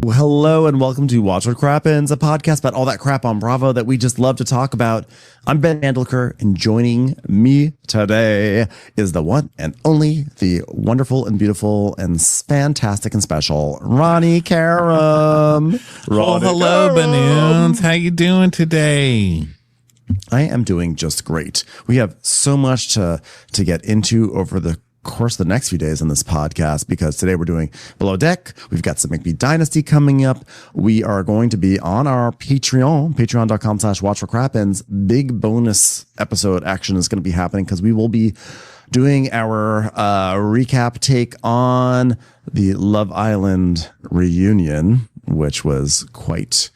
Hello and welcome to Watch What Crappens, a podcast about all that crap on Bravo that we just love to talk about. I'm Ben Mandelker, and joining me today is the one and only, the wonderful and beautiful and fantastic and special Ronnie Karam. Hello, Banoons. How you doing today? I am doing just great. We have so much to get into over the course the next few days on this podcast, because today we're doing Below Deck. We've got some McBee Dynasty coming up. We are going to be on our patreon.com/watchforcrappens. Big bonus episode action is going to be happening because we will be doing our recap take on the Love Island reunion, which was quite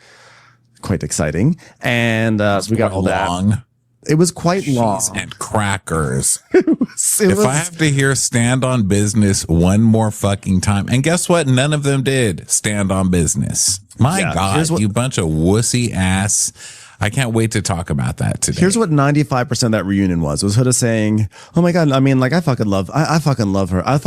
exciting. And so we got all that. It was quite long. And crackers. If I have to hear stand on business one more fucking time, and guess what? None of them did stand on business. My God, you bunch of wussy ass. I can't wait to talk about that today. Here's what 95% of that reunion was Huda saying, oh my God, I mean, like, I fucking love her. I fucking love her. And I'm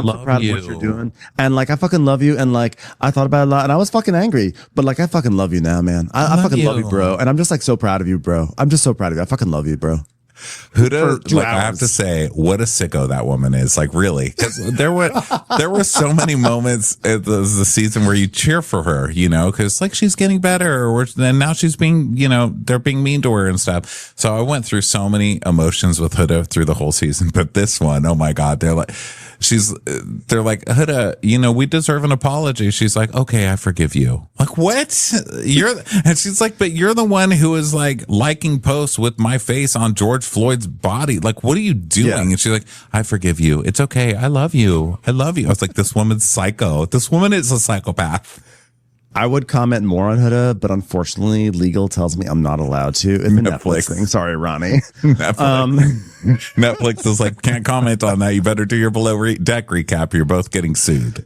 so proud of what you're doing. And like, I fucking love you. And like, I thought about it a lot and I was fucking angry, but like, I fucking love you now, man. I fucking love you, bro. And I'm just like so proud of you, bro. I'm just so proud of you. I fucking love you, bro. Huda, like, I have to say, what a sicko that woman is. Like, really, because there were so many moments at the season where you cheer for her, you know, because like she's getting better, and now she's being, you know, they're being mean to her and stuff. So I went through so many emotions with Huda through the whole season, but this one, oh my God, they're like, Huda, you know, we deserve an apology. She's like, okay, I forgive you. Like, what? And she's like, but you're the one who is like liking posts with my face on George Floyd's body. Like, what are you doing? Yeah. And she's like, I forgive you. It's okay. I love you. I love you. I was like, this woman's psycho. This woman is a psychopath. I would comment more on Huda, but unfortunately, legal tells me I'm not allowed to. It's a Netflix thing. Sorry, Ronnie. Netflix is like, can't comment on that. You better do your Below Deck recap. You're both getting sued.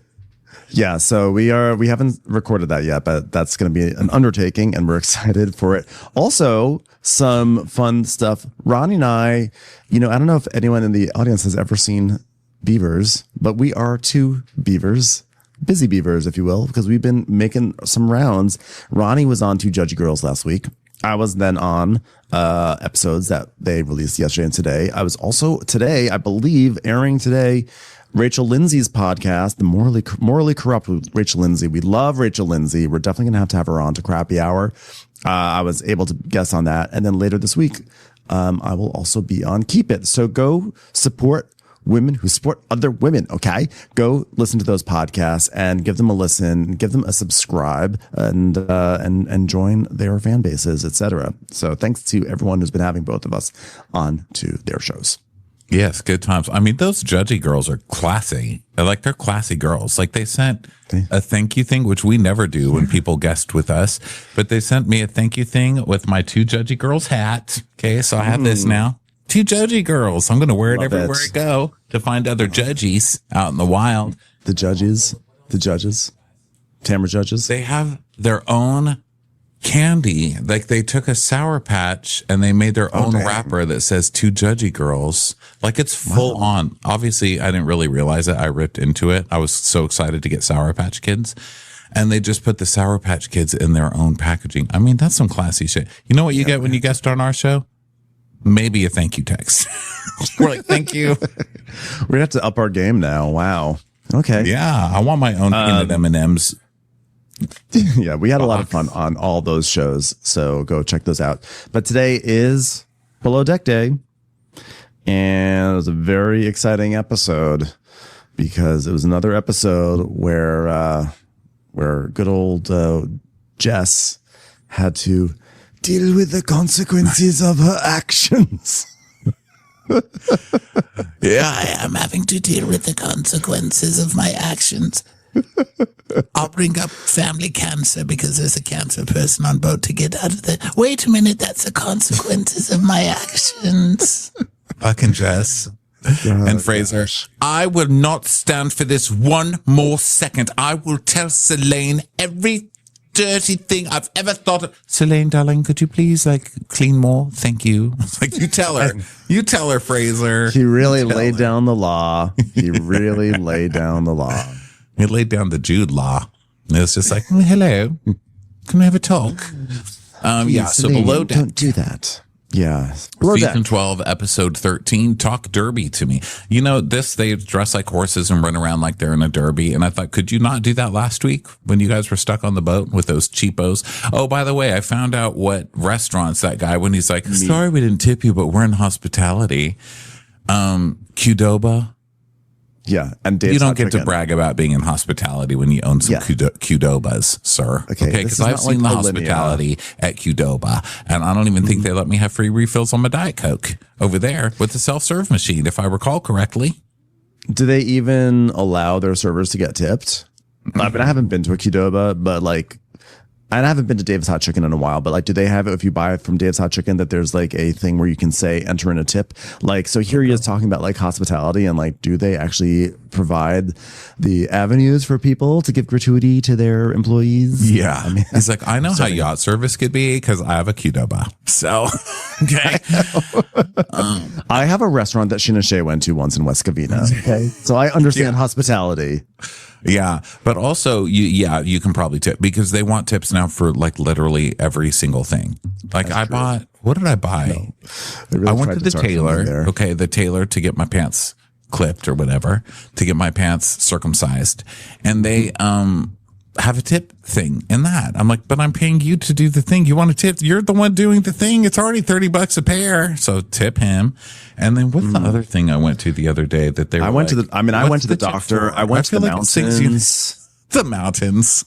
Yeah, so we haven't recorded that yet, but that's going to be an undertaking, and we're excited for it. Also, some fun stuff. Ronnie and I, you know, I don't know if anyone in the audience has ever seen Beavers, but we are two beavers. Busy beavers, if you will, because we've been making some rounds. Ronnie was on Two Judgy Girls last week. I was then on episodes that they released yesterday and today. I was also today, I believe, airing today, Rachel Lindsay's podcast, The Morally Corrupt with Rachel Lindsay. We love Rachel Lindsay. We're definitely going to have her on to Crappy Hour. I was able to guest on that. And then later this week, I will also be on Keep It. So go support women who support other women. Okay, go listen to those podcasts and give them a listen, give them a subscribe, and join their fan bases, etc. So thanks to everyone who's been having both of us on to their shows. Yes, good times. I mean, those Judgy girls are classy. They're classy girls. Like, they sent a thank you thing, which we never do when people guest with us, but they sent me a thank you thing with my Two Judgy Girls hat. Okay, so I have this now. Two Judgy Girls. I'm going to wear it everywhere I go to find other judgies out in the wild. The judges, Tamara judges. They have their own candy. Like, they took a Sour Patch and they made their own wrapper that says Two Judgy Girls. Like, it's full on. Obviously, I didn't really realize it. I ripped into it. I was so excited to get Sour Patch Kids. And they just put the Sour Patch Kids in their own packaging. I mean, that's some classy shit. You know what you get when you guest on our show? Maybe a thank you text. We're like, thank you. We're gonna have to up our game now. Wow. Okay. Yeah, I want my own peanut M&Ms. Yeah, we had a lot of fun on all those shows, so go check those out. But today is Below Deck Day, and it was a very exciting episode because it was another episode where good old Jess had to deal with the consequences of her actions. Yeah, I am having to deal with the consequences of my actions. I'll bring up family cancer because there's a cancer person on board to get out of there. Wait a minute, that's the consequences of my actions. Fucking Jess. And Fraser, I will not stand for this one more second. I will tell Selene every dirty thing I've ever thought of. Selene, darling, could you please clean more? Thank you. Like, you tell her. You tell her, Fraser. He really laid down the law. He really laid down the law. He laid down the Jude law. It's just like, hello, can we have a talk? Yeah. So below deck, don't do that. Yeah. Season 12, episode 13, Talk Derby to me. You know, they dress like horses and run around like they're in a derby. And I thought, could you not do that last week when you guys were stuck on the boat with those cheapos? Oh, by the way, I found out what restaurants that guy, when he's like, sorry, we didn't tip you, but we're in hospitality. Qdoba. Yeah. And Dave's you don't get to brag about being in hospitality when you own some Qdobas, sir. Okay. Because I've seen the hospitality at Qdoba, and I don't even think they let me have free refills on my Diet Coke over there with the self-serve machine, if I recall correctly. Do they even allow their servers to get tipped? I mean, I haven't been to a Qdoba, but like, and I haven't been to Dave's Hot Chicken in a while, but like, do they have it if you buy it from Dave's Hot Chicken that there's like a thing where you can say enter in a tip? Like, so here he is talking about like hospitality and like, do they actually provide the avenues for people to give gratuity to their employees? Yeah. I mean, he's like, I know how yacht service could be because I have a Qdoba. So, okay. I have a restaurant that Sheena Shea went to once in West Covina. Okay. So I understand hospitality. Yeah, but also you can probably tip because they want tips now for like literally every single thing. Like what did I buy? Really I went to the tailor. Okay, the tailor to get my pants clipped or whatever, to get my pants circumcised, and they have a tip thing in that. I'm like, but I'm paying you to do the thing. You want to tip? You're the one doing the thing. It's already $30 a pair, so tip him. And then what's the other thing I went to the other day that they were I went to the doctor. I went to the mountains. The mountains.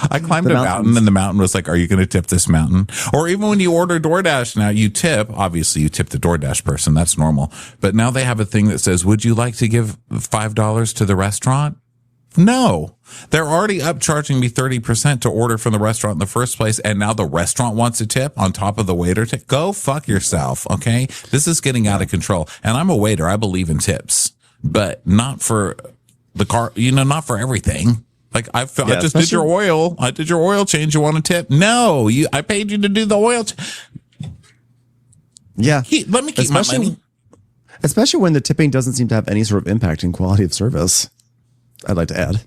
I climbed a mountain and the mountain was like, are you going to tip this mountain? Or even when you order DoorDash now, you tip. Obviously, you tip the DoorDash person. That's normal. But now they have a thing that says, would you like to give $5 to the restaurant? No, they're already upcharging me 30% to order from the restaurant in the first place. And now the restaurant wants a tip on top of the waiter tip. Go fuck yourself. Okay. This is getting out of control. And I'm a waiter. I believe in tips, but not for the car, not for everything. Like I just did your oil. I did your oil change. You want a tip? No, I paid you to do the oil. Yeah. Let me keep my money. Especially when the tipping doesn't seem to have any sort of impact in quality of service. I'd like to add.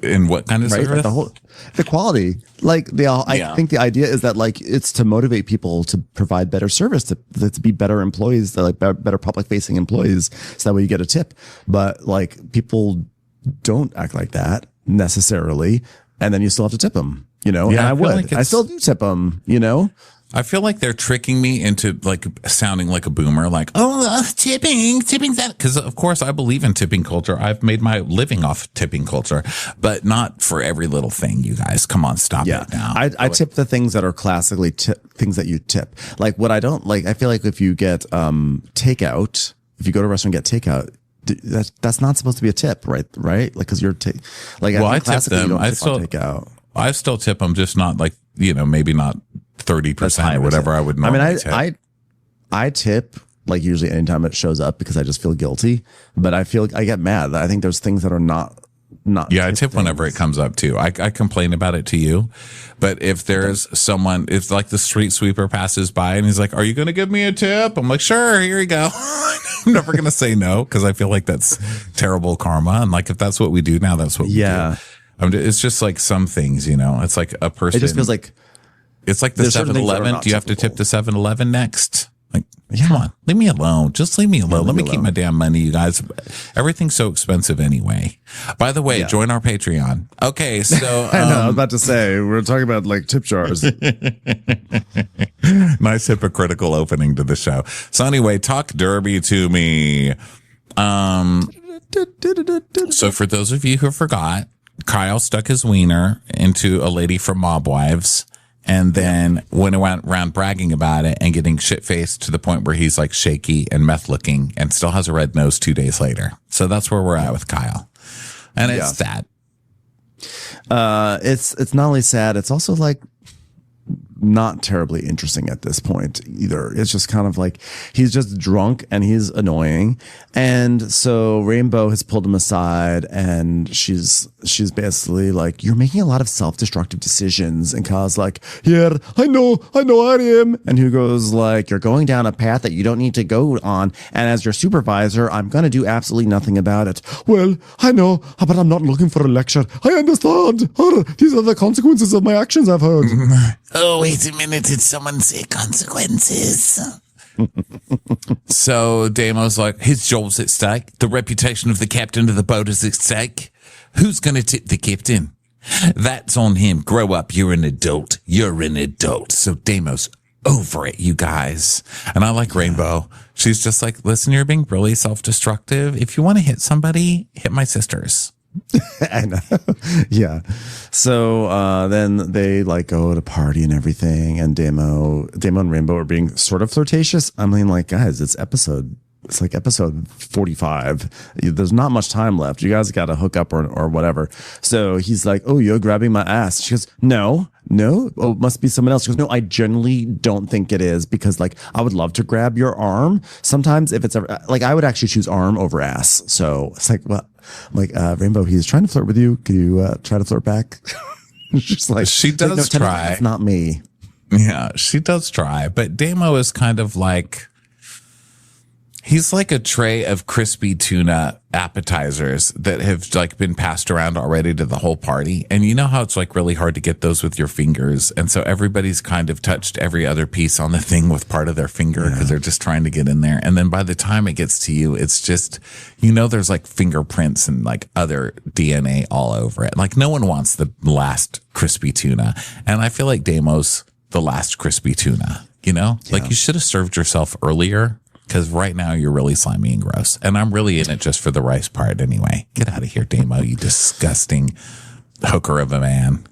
In what kind of service? Like the quality. Like I think the idea is that like it's to motivate people to provide better service, to be better employees, like better public facing employees, so that way you get a tip. But like people don't act like that necessarily, and then you still have to tip them. Yeah, and I would. I still do tip them. I feel like they're tricking me into like sounding like a boomer, like, tipping that. Because of course I believe in tipping culture. I've made my living off tipping culture, but not for every little thing. You guys, come on, stop it now. I tip the things that are classically things that you tip. Like what I don't like, I feel like if you get takeout, if you go to a restaurant and get takeout, that's not supposed to be a tip, right? Like because you're I tip them. I still tip them, just not like maybe not 30% or whatever I would normally tip. I tip like usually anytime it shows up because I just feel guilty, but I feel like I get mad. I think there's things that are not. Yeah, I tip whenever it comes up too. I complain about it to you, but if there's someone, if like the street sweeper passes by and he's like, "Are you going to give me a tip?" I'm like, "Sure, here you go." I'm never going to say no because I feel like that's terrible karma. And like if that's what we do now, that's what we do. It's just like some things, It's like a person. It just feels like. It's like the 7-Eleven. Do you have to tip the 7-Eleven next? Like, come on, leave me alone. Just leave me alone. Let me keep my damn money, you guys. Everything's so expensive anyway. By the way, join our Patreon. Okay, so I know, I was about to say we're talking about like tip jars. Nice hypocritical opening to the show. So anyway, talk derby to me. So for those of you who forgot, Kyle stuck his wiener into a lady from Mob Wives. And then went around bragging about it and getting shit-faced to the point where he's like shaky and meth-looking and still has a red nose 2 days later. So that's where we're at with Kyle. And it's sad. It's not only sad, it's also like not terribly interesting at this point either. It's just kind of like he's just drunk and he's annoying. And so Rainbeau has pulled him aside and she's basically like, you're making a lot of self-destructive decisions. And Kyle's like, yeah, I know I am. And Hugo's like, you're going down a path that you don't need to go on. And as your supervisor, I'm going to do absolutely nothing about it. Well, I know, but I'm not looking for a lecture. I understand. These are the consequences of my actions, I've heard. Oh, wait a minute. Did someone say consequences? So Damo's like, his job's at stake. The reputation of the captain of the boat is at stake. Who's going to tip the captain? That's on him. Grow up. You're an adult. So Damo's over it, you guys. And I like Rainbeau. She's just like, listen, you're being really self-destructive. If you want to hit somebody, hit my sisters. I know. Yeah. So then they like go to party and everything, and Damo and Rainbeau are being sort of flirtatious. I mean, like, guys, it's like episode 45. There's not much time left. You guys got to hook up or whatever. So he's like, oh, you're grabbing my ass. She goes, no. Oh, it must be someone else. She goes, no, I generally don't think it is, because like I would love to grab your arm. Sometimes if it's like, I would actually choose arm over ass. So it's like, well, like Rainbeau, he's trying to flirt with you. Can you try to flirt back? She's like, she does no, try. It's not me. Yeah, she does try. But Damo is kind of like, he's like a tray of crispy tuna appetizers that have like been passed around already to the whole party. And you know how it's like really hard to get those with your fingers. And so everybody's kind of touched every other piece on the thing with part of their finger because they're just trying to get in there. And then by the time it gets to you, it's just, there's like fingerprints and like other DNA all over it. Like no one wants the last crispy tuna. And I feel like Damo's the last crispy tuna, like you should have served yourself earlier. Because right now you're really slimy and gross. And I'm really in it just for the rice part anyway. Get out of here, Damo, you disgusting hooker of a man.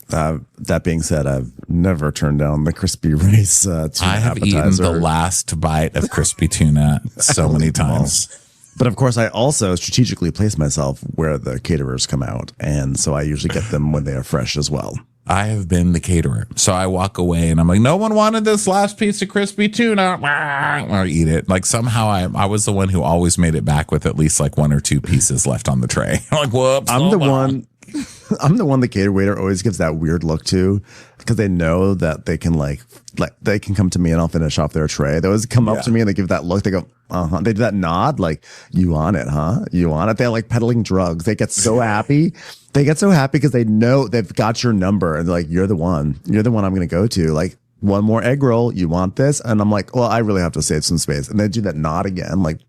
That being said, I've never turned down the crispy rice tuna I have appetizer. eaten the last bite of crispy tuna so many times. But of course, I also strategically place myself where the caterers come out. And so I usually get them when they are fresh as well. I have been the caterer. So I walk away and I'm like, no one wanted this last piece of crispy tuna. Or eat it. Like somehow I was the one who always made it back with at least like one or two pieces left on the tray. I'm like, whoops. I'm the one the cater waiter always gives that weird look to, because they know that they can like they can come to me and I'll finish off their tray. They always come up to me and they give that look. They go, uh-huh. They do that nod like, you want it, huh? You want it? They're like peddling drugs. They get so happy. They get so happy because they know they've got your number and they're like, you're the one I'm going to go to. Like, one more egg roll. You want this? And I'm like, well, I really have to save some space. And they do that nod again. Like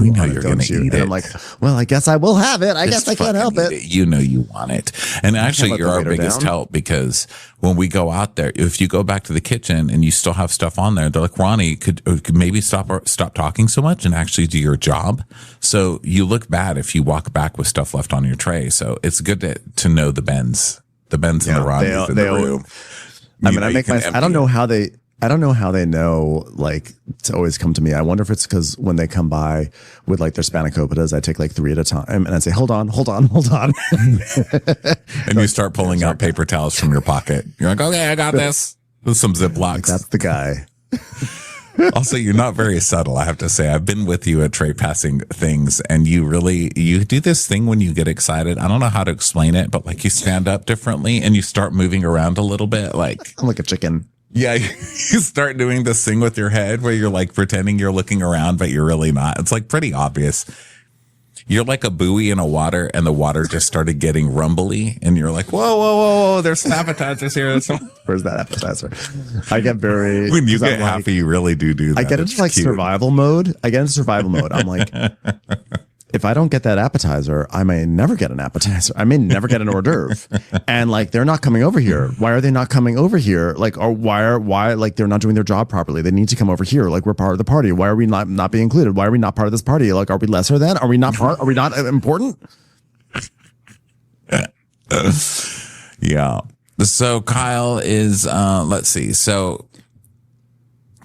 we know you're going to eat it. And I'm like, well, I guess I will have it. I guess I can't help it. You know you want it. And actually, you're our biggest help, because when we go out there, if you go back to the kitchen and you still have stuff on there, they're like, Ronnie, could maybe stop talking so much and actually do your job. So you look bad if you walk back with stuff left on your tray. So it's good to know the Bens and the Ronnies in the room. I mean, I don't know how they know, like, to always come to me. I wonder if it's because when they come by with like their spanakopita's, I take like 3 at a time and I say, hold on. And you start pulling out paper towels from your pocket. You're like, okay, I got this. With some Ziplocs. That's the guy. Also, you're not very subtle, I have to say. I've been with you at tray passing things, and you do this thing when you get excited. I don't know how to explain it, but like you stand up differently and you start moving around a little bit. Like I'm like a chicken. Yeah, you start doing this thing with your head where you're like pretending you're looking around, but you're really not. It's like pretty obvious. You're like a buoy in a water, and the water just started getting rumbly, and you're like, whoa, there's some appetizers here. Where's that appetizer? I get very... When you get happy, you really do that. I get into like survival mode. I'm like... If I don't get that appetizer, I may never get an appetizer. I may never get an hors d'oeuvre. And like, they're not coming over here. Why are they not coming over here? Like, or why like they're not doing their job properly? They need to come over here. Like, we're part of the party. Why are we not being included? Why are we not part of this party? Like, are we lesser than? Are we not important? Yeah. So Kyle is, let's see. So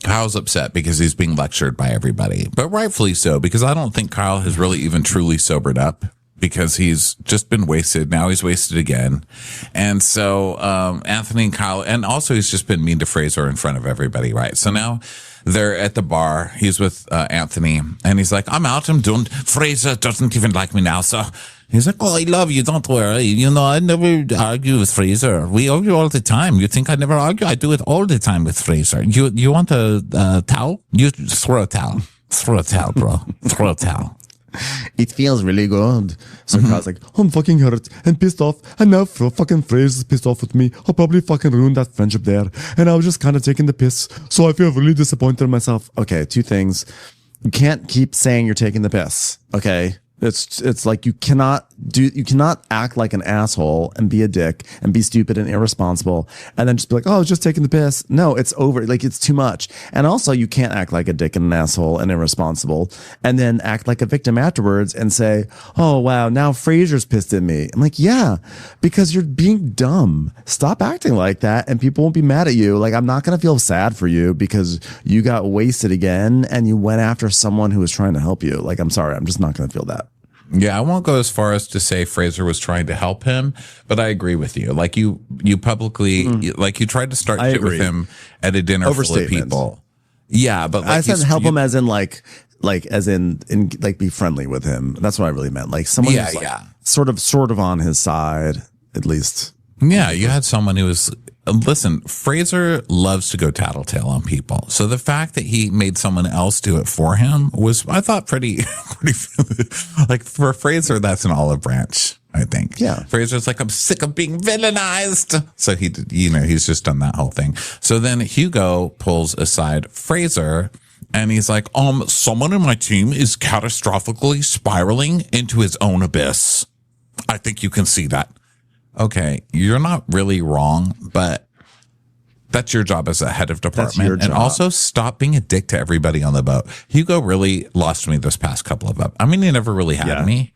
Kyle's upset because he's being lectured by everybody, but rightfully so, because I don't think Kyle has really even truly sobered up because he's just been wasted. Now he's wasted again. And so, Anthony and Kyle, and also he's just been mean to Fraser in front of everybody, right? So now they're at the bar. He's with Anthony, and he's like, I'm out. I'm done. Fraser doesn't even like me now. So he's like, oh, I love you. Don't worry. You know, I never argue with Fraser. We argue all the time. You think I never argue? I do it all the time with Fraser. You want a towel? You throw a towel. Throw a towel, bro. Throw a towel. It feels really good. So Kyle's like, I'm fucking hurt and pissed off. And now fucking Fraser's pissed off with me. I'll probably fucking ruin that friendship there. And I was just kind of taking the piss. So I feel really disappointed in myself. Okay, two things. You can't keep saying you're taking the piss. Okay. It's like you cannot act like an asshole and be a dick and be stupid and irresponsible and then just be like, oh, I was just taking the piss. No, it's over. Like, it's too much. And also you can't act like a dick and an asshole and irresponsible and then act like a victim afterwards and say, oh, wow, now Fraser's pissed at me. I'm like, yeah, because you're being dumb. Stop acting like that and people won't be mad at you. Like, I'm not going to feel sad for you because you got wasted again and you went after someone who was trying to help you. Like, I'm sorry. I'm just not going to feel that. Yeah, I won't go as far as to say Fraser was trying to help him, but I agree with you. Like you publicly, like you tried to start shit with him at a dinner full of people. Yeah, but like I said help him as in like be friendly with him. That's what I really meant. Like someone who's like sort of on his side, at least. Yeah, you had someone who was. Listen, Fraser loves to go tattletale on people. So the fact that he made someone else do it for him was, I thought, pretty like for Fraser, that's an olive branch, I think. Yeah. Fraser's like, I'm sick of being villainized. So he's just done that whole thing. So then Hugo pulls aside Fraser and he's like, someone in my team is catastrophically spiraling into his own abyss. I think you can see that. Okay, you're not really wrong, but that's your job as a head of department. And also stop being a dick to everybody on the boat. Hugo really lost me this past couple of up. I mean, he never really had me,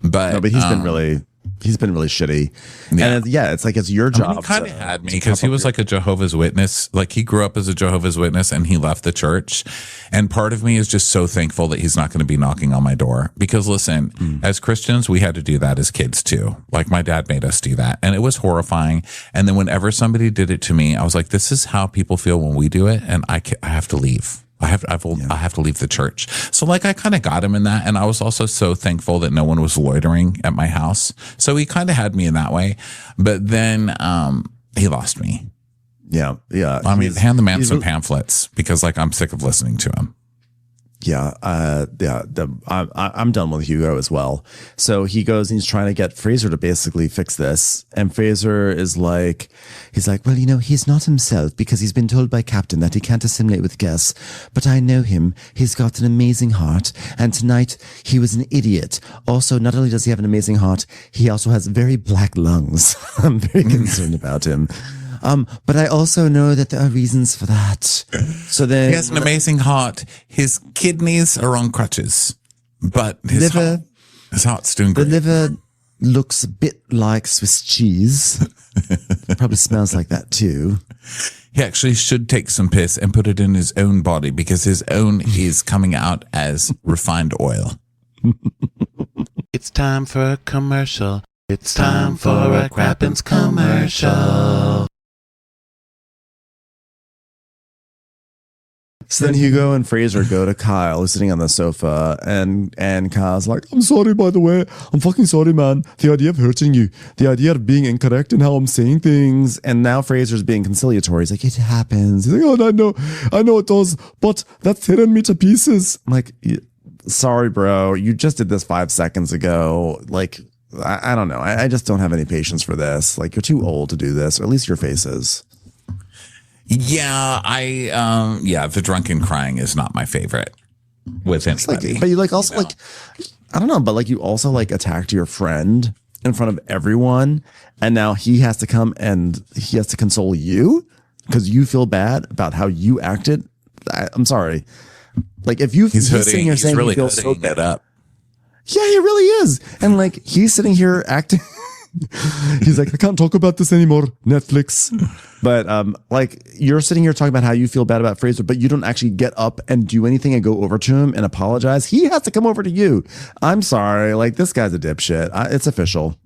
but no, but he's been really shitty. Yeah. And it's like, it's your job. He kind of had me because he was like a Jehovah's Witness. Like he grew up as a Jehovah's Witness and he left the church. And part of me is just so thankful that he's not going to be knocking on my door because listen, as Christians, we had to do that as kids too. Like my dad made us do that and it was horrifying. And then whenever somebody did it to me, I was like, this is how people feel when we do it. And I have to leave. I have to leave the church. So like I kind of got him in that. And I was also so thankful that no one was loitering at my house. So he kind of had me in that way. But then he lost me. Yeah. Yeah. I mean, hand the man some pamphlets because like I'm sick of listening to him. Yeah. I'm done with Hugo as well. So he goes and he's trying to get Fraser to basically fix this. And Fraser is like, he's like, well, he's not himself because he's been told by Captain that he can't assimilate with guests. But I know him. He's got an amazing heart. And tonight he was an idiot. Also, not only does he have an amazing heart, he also has very black lungs. I'm very concerned about him. But I also know that there are reasons for that. So then he has an amazing heart. His kidneys are on crutches, but his heart's doing great. The liver looks a bit like Swiss cheese. Probably smells like that too. He actually should take some piss and put it in his own body because his own is coming out as refined oil. It's time for a commercial. It's time for a Crappens commercial. So then Hugo and Fraser go to Kyle, who's sitting on the sofa, and Kyle's like, I'm sorry, by the way. I'm fucking sorry, man. The idea of hurting you, the idea of being incorrect in how I'm saying things. And now Fraser's being conciliatory. He's like, it happens. He's like, oh, I know it does, but that's tearing me to pieces. I'm like, sorry, bro. You just did this 5 seconds ago. Like, I don't know. I just don't have any patience for this. Like, you're too old to do this, or at least your face is. Yeah, the drunken crying is not my favorite with anybody. But you I don't know, but like you also like attacked your friend in front of everyone, and now he has to come and he has to console you because you feel bad about how you acted. I'm sorry. Like if he's sitting here saying really he feels so bad up. Yeah, he really is. And like he's sitting here acting He's like, I can't talk about this anymore, Netflix. But like, you're sitting here talking about how you feel bad about Fraser, but you don't actually get up and do anything and go over to him and apologize. He has to come over to you. I'm sorry. Like, this guy's a dipshit. It's official.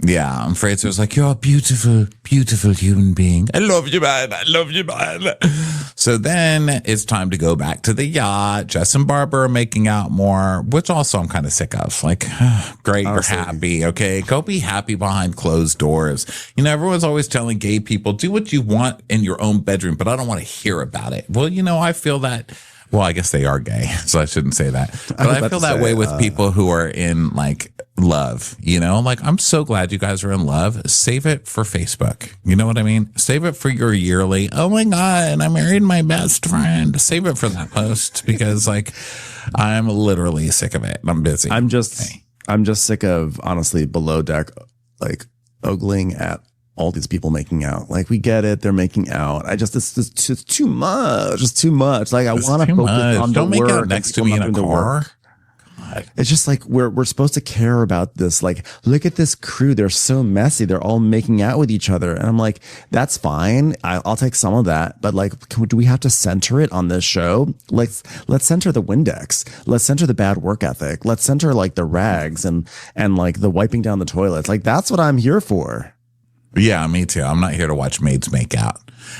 Yeah, and Fraser's like, you're a beautiful, beautiful human being. I love you, man. I love you, man. So then it's time to go back to the yacht. Jess and Barbara are making out more, which also I'm kind of sick of. Like, great, you're happy. Okay, go be happy behind closed doors. You know, everyone's always telling gay people, do what you want in your own bedroom, but I don't want to hear about it. Well, you know, I feel that. Well, I guess they are gay, so I shouldn't say that. But I feel that way with people who are in like love, you know, like I'm so glad you guys are in love. Save it for Facebook. You know what I mean? Save it for your yearly. Oh my God, I married my best friend. Save it for that post because like I'm literally sick of it. I'm busy. I'm just sick of honestly below deck, like ogling at all these people making out. Like, we get it. They're making out. It's just too much. It's too much. Like, I want to focus on Don't the make work. out next to me in a car. It's just like we're supposed to care about this. Like, look at this crew. They're so messy. They're all making out with each other. And I'm like, that's fine. I'll take some of that. But like, do we have to center it on this show? Let's center the Windex. Let's center the bad work ethic. Let's center like the rags and like the wiping down the toilets. Like, that's what I'm here for. Yeah, me too. I'm not here to watch maids make out,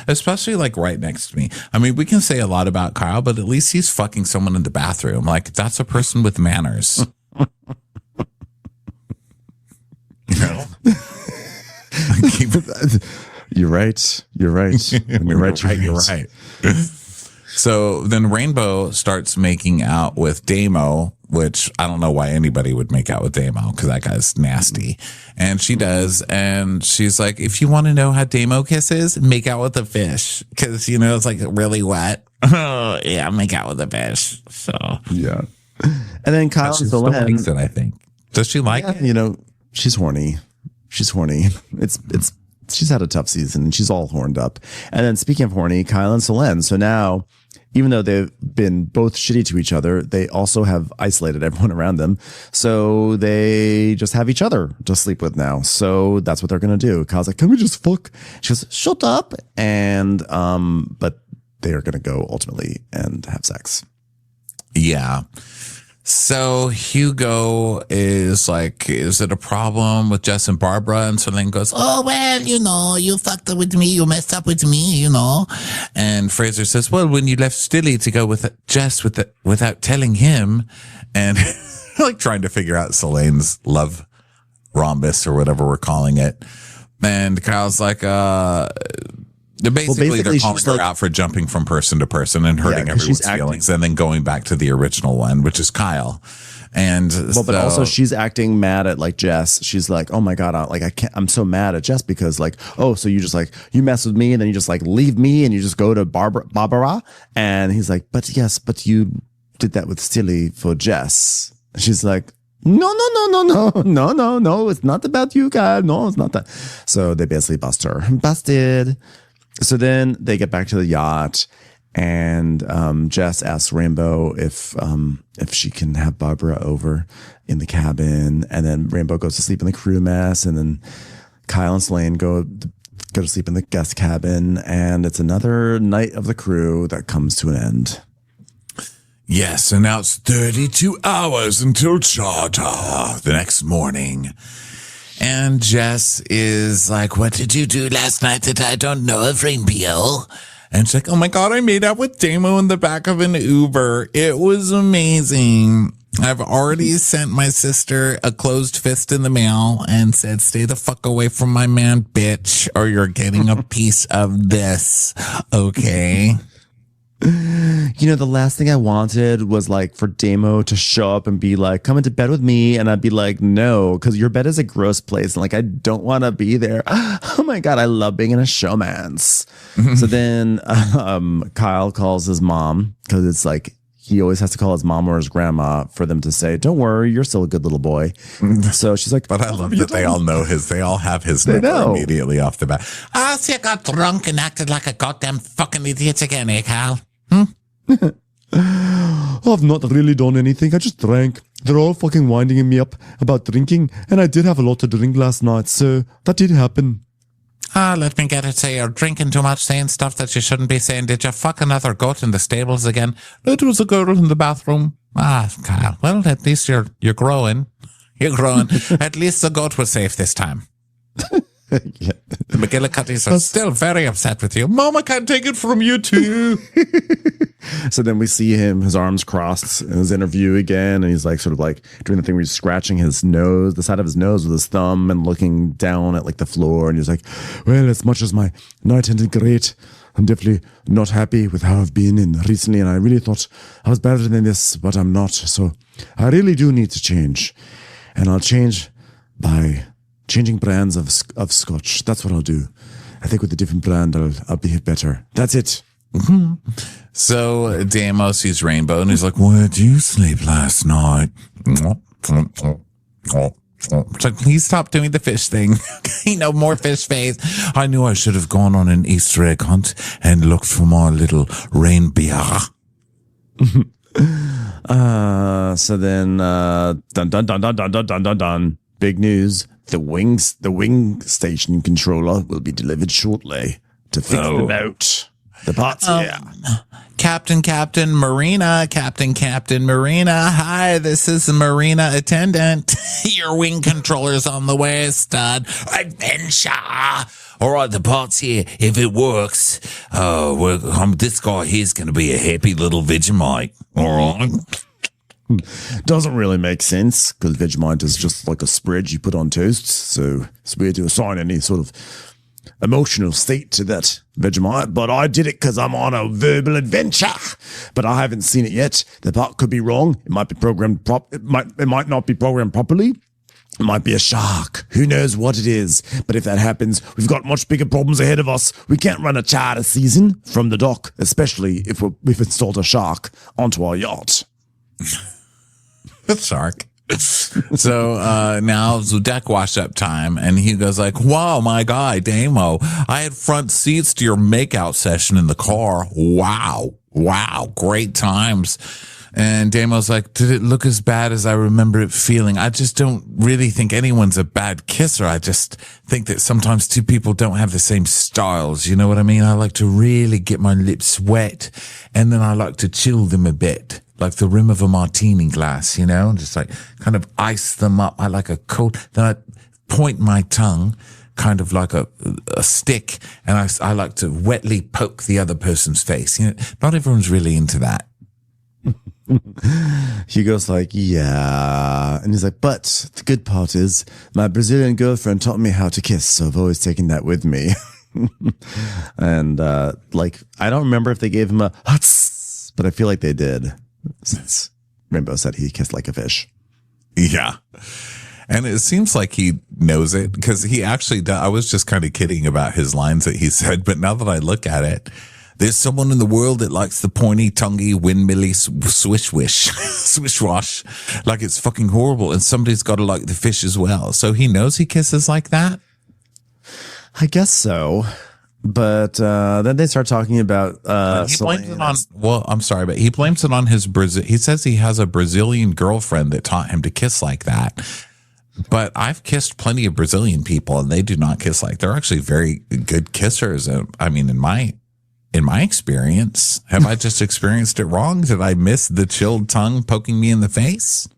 especially like right next to me. I mean, we can say a lot about Kyle, but at least he's fucking someone in the bathroom. Like, that's a person with manners. You know? You're right. You're right. You're right. You're right. So then Rainbeau starts making out with Damo, which I don't know why anybody would make out with Damo because that guy's nasty. And she does. And she's like, if you want to know how Damo kisses, make out with a fish. Because, you know, it's like really wet. Oh, yeah, make out with a fish. So, yeah. And then Kyle she still likes it, I think. Does she like it? You know, she's horny. She's horny. She's had a tough season and she's all horned up. And then speaking of horny, Kyle and Solenn. So now, even though they've been both shitty to each other, they also have isolated everyone around them. So they just have each other to sleep with now. So that's what they're going to do. Kyle's like, can we just fuck? She goes, shut up. And, but they are going to go ultimately and have sex. Yeah. So Hugo is like, is it a problem with Jess and Barbara? And Solenn goes, oh, well, you know, you fucked up with me. You messed up with me, you know. And Fraser says, well, when you left Stilly to go with Jess without telling him, and like trying to figure out Solaine's love rhombus or whatever we're calling it. And Kyle's like, Basically, they're calling her out for jumping from person to person and hurting everyone's feelings, and then going back to the original one, which is Kyle. And but also she's acting mad at like Jess. She's like, oh my God, I'm so mad at Jess because like, oh, so you just like, you mess with me and then you just like leave me and you just go to Barbara. And he's like, but you did that with Stilly for Jess. She's like, no, it's not about you guys. No, it's not that. So they basically bust her. Busted. So then they get back to the yacht, and Jess asks Rainbeau if she can have Barbara over in the cabin, and then Rainbeau goes to sleep in the crew mess, and then Kyle and Solenn go to sleep in the guest cabin, and it's another night of the crew that comes to an end. Yes, and now it's 32 hours until charter the next morning. And Jess is like, what did you do last night that I don't know of, Rainbeau? And she's like, oh my God, I made out with Damo in the back of an Uber. It was amazing. I've already sent my sister a closed fist in the mail and said, stay the fuck away from my man, bitch, or you're getting a piece of this. Okay. You know, the last thing I wanted was like for Damo to show up and be like, come into bed with me. And I'd be like, no, because your bed is a gross place. And like, I don't want to be there. Oh my God, I love being in a showmance. So then Kyle calls his mom because it's like, he always has to call his mom or his grandma for them to say, don't worry, you're still a good little boy. So she's like, but I love that they all know they all have his number immediately off the bat. So you got drunk and acted like a goddamn fucking idiot again, eh, Kyle? I've not really done anything. I just drank. They're all fucking winding me up about drinking, and I did have a lot to drink last night, so that did happen. Let me get it. So you're drinking too much, saying stuff that you shouldn't be saying. Did you fuck another goat in the stables again? It was a girl in the bathroom. God. Well, at least you're growing. You're growing. At least the goat was safe this time. Yeah. The McGillicuddies are still very upset with you. Mom, I can't take it from you too. So then we see him, his arms crossed in his interview again, and he's like sort of like doing the thing where he's scratching his nose, the side of his nose with his thumb and looking down at like the floor, and he's like, well, as much as my night ended great, I'm definitely not happy with how I've been in recently, and I really thought I was better than this, but I'm not. So I really do need to change. And I'll change by changing brands of scotch. That's what I'll do. I think with a different brand, I'll be better. That's it. Mm-hmm. So Damo sees Rainbow and he's like, where'd you sleep last night? It's like, please stop doing the fish thing. More fish face. I knew I should have gone on an Easter egg hunt and looked for more little Rainbeau. So then, dun. Big news. The wing station controller will be delivered shortly to fix the boat. The parts here. Captain Marina. Hi, this is the Marina attendant. Your wing controller's on the way, stud. Adventure. All right, the parts here. If it works, this guy here's going to be a happy little Vegemite. All right. Doesn't really make sense because Vegemite is just like a spread you put on toast. So it's weird to assign any sort of emotional state to that Vegemite. But I did it because I'm on a verbal adventure. But I haven't seen it yet. The part could be wrong. It might be programmed it might not be programmed properly. It might be a shark. Who knows what it is? But if that happens, we've got much bigger problems ahead of us. We can't run a charter season from the dock, especially if we've installed a shark onto our yacht. Shark. So now it's deck wash up time, and he goes like, wow, my guy Damo, I had front seats to your makeout session in the car. Wow, great times. And Damo's like, did it look as bad as I remember it feeling? I just don't really think anyone's a bad kisser. I just think that sometimes two people don't have the same styles. You know what I mean? I like to really get my lips wet, and then I like to chill them a bit, like the rim of a martini glass, and just like kind of ice them up. I like a cold, then I point my tongue kind of like a stick, and I like to wetly poke the other person's face. Not everyone's really into that. Hugo's like, yeah. And he's like, but the good part is my Brazilian girlfriend taught me how to kiss, so I've always taken that with me. And I don't remember if they gave him a huts, but I feel like they did, since Rainbow said he kissed like a fish. Yeah. And it seems like he knows it, because he actually does. I was just kind of kidding about his lines that he said, but now that I look at it, there's someone in the world that likes the pointy, tonguey, windmilly swish wash like it's fucking horrible. And somebody's got to like the fish as well. So he knows he kisses like that? I guess so. But then they start talking about he blames it on, I'm sorry, but he blames it on his he says he has a Brazilian girlfriend that taught him to kiss like that. But I've kissed plenty of Brazilian people, and they do not kiss like. They're actually very good kissers. I mean, in my experience, have I just experienced it wrong? Did I miss the chilled tongue poking me in the face?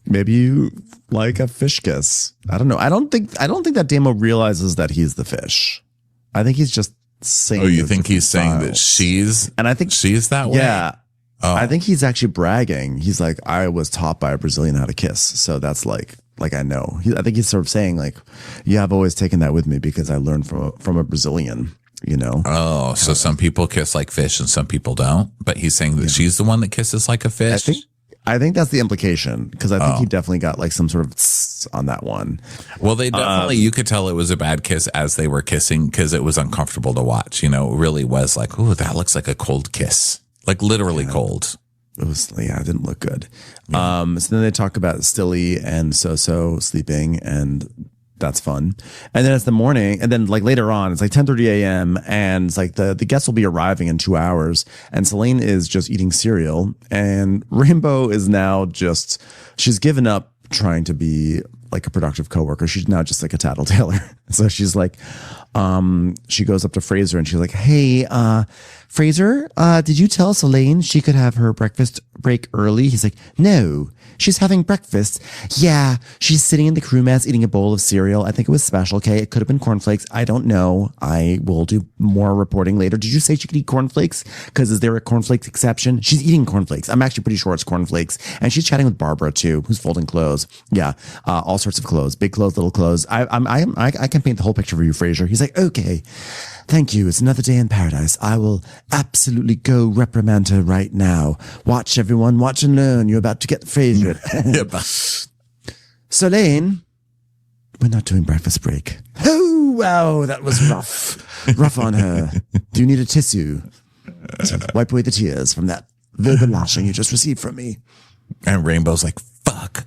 Maybe you like a fish kiss. I don't know. I don't think that Damo realizes that he's the fish. I think he's just saying. Oh, you think he's saying that she's that way? Yeah. Oh. I think he's actually bragging. He's like, I was taught by a Brazilian how to kiss, so that's like I know. I think he's sort of saying like, yeah, I've always taken that with me because I learned from a Brazilian. Oh, so some people kiss like fish and some people don't, but he's saying that she's the one that kisses like a fish. I think that's the implication, because I think he definitely got like some sort of tss on that one. Well, they definitely, you could tell it was a bad kiss as they were kissing, because it was uncomfortable to watch. It really was like, ooh, that looks like a cold kiss, like literally cold. It was, it didn't look good. Yeah. So then they talk about Stilly and So sleeping, and that's fun. And then it's the morning, and then like later on, it's like 10:30 a.m. and it's like the guests will be arriving in 2 hours, and Celine is just eating cereal, and Rainbeau is now just she's given up trying to be like a productive coworker. She's now just like a tattletailer. So she's like, she goes up to Fraser and she's like, hey, Fraser, did you tell Celine she could have her breakfast break early? He's like, no, she's having breakfast. Yeah, she's sitting in the crew mess eating a bowl of cereal. I think it was Special K. It could have been cornflakes. I don't know. I will do more reporting later. Did you say she could eat cornflakes? Because is there a cornflakes exception? She's eating cornflakes. I'm actually pretty sure it's cornflakes. And she's chatting with Barbara too, who's folding clothes. Yeah, all sorts of clothes, big clothes, little clothes. I can paint the whole picture for you, Fraser. He's like, okay, thank you. It's another day in paradise. I will absolutely go reprimand her right now. Watch, everyone. Watch and learn. You're about to get Fraser. Celine, we're not doing breakfast break. Oh, wow. That was rough. Rough on her. Do you need a tissue to wipe away the tears from that verbal lashing you just received from me? And Rainbow's like, fuck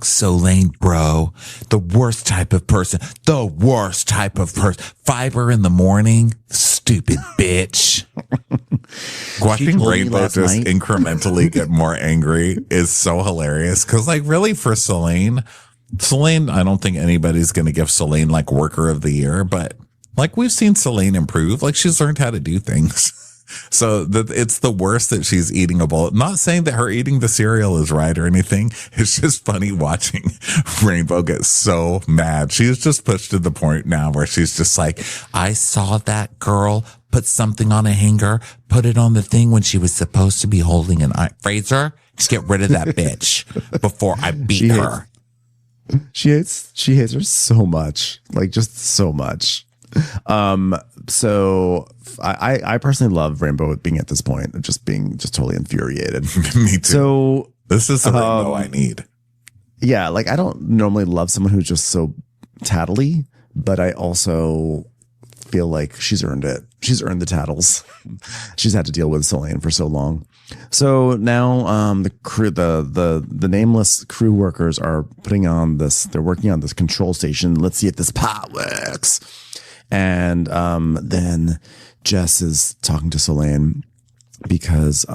Solange, bro. The worst type of person. 5 in the morning. Stupid bitch. Watching Rainbow just incrementally get more angry is so hilarious. Cause like really for Celine, I don't think anybody's going to give Celine like worker of the year, but like we've seen Celine improve. Like she's learned how to do things. So it's the worst that she's eating a bowl. Not saying that her eating the cereal is right or anything. It's just funny watching Rainbow get so mad. She's just pushed to the point now where she's just like, I saw that girl put something on a hanger, put it on the thing when she was supposed to be holding an eye. Fraser, just get rid of that bitch before I beat her. She hates her so much. Like just so much. So I personally love Rainbow being at this point of just being just totally infuriated. Me too. So this is the Rainbow I need. Yeah, like I don't normally love someone who's just so tattly, but I also feel like she's earned it. She's earned the tattles. She's had to deal with Celine for so long. So now the crew, the nameless crew workers are putting on this. They're working on this control station. Let's see if this pot works. And then Jess is talking to Celine because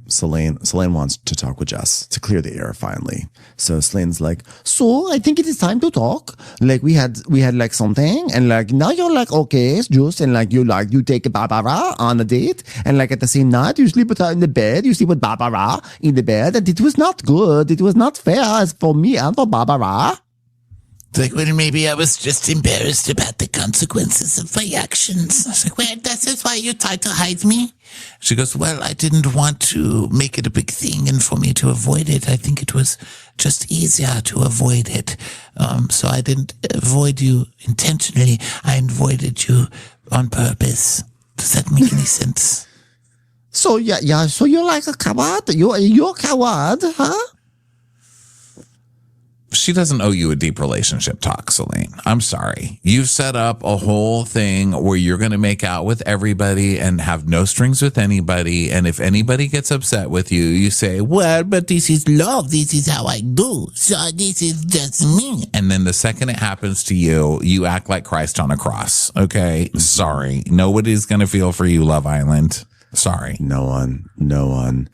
Celine wants to talk with Jess to clear the air finally. So Celine's like, so I think it is time to talk. Like we had like something, and like now you're like okay, it's just and like you take Barbara on a date, and like at the same night you sleep with her in the bed. You sleep with Barbara in the bed, and it was not good. It was not fair as for me and for Barbara. Like, well, maybe I was just embarrassed about the consequences of my actions. I was like, well, that's why you tried to hide me? She goes, well, I didn't want to make it a big thing and for me to avoid it. I think it was just easier to avoid it. So I didn't avoid you intentionally. I avoided you on purpose. Does that make any sense? So, yeah. So you're like a coward? You're a coward, huh? She doesn't owe you a deep relationship talk, Celine. I'm sorry. You've set up a whole thing where you're going to make out with everybody and have no strings with anybody. And if anybody gets upset with you, you say, well, but this is love. This is how I do. So this is just me. And then the second it happens to you, you act like Christ on a cross. Okay? Sorry. Nobody's going to feel for you, Love Island. Sorry. No one.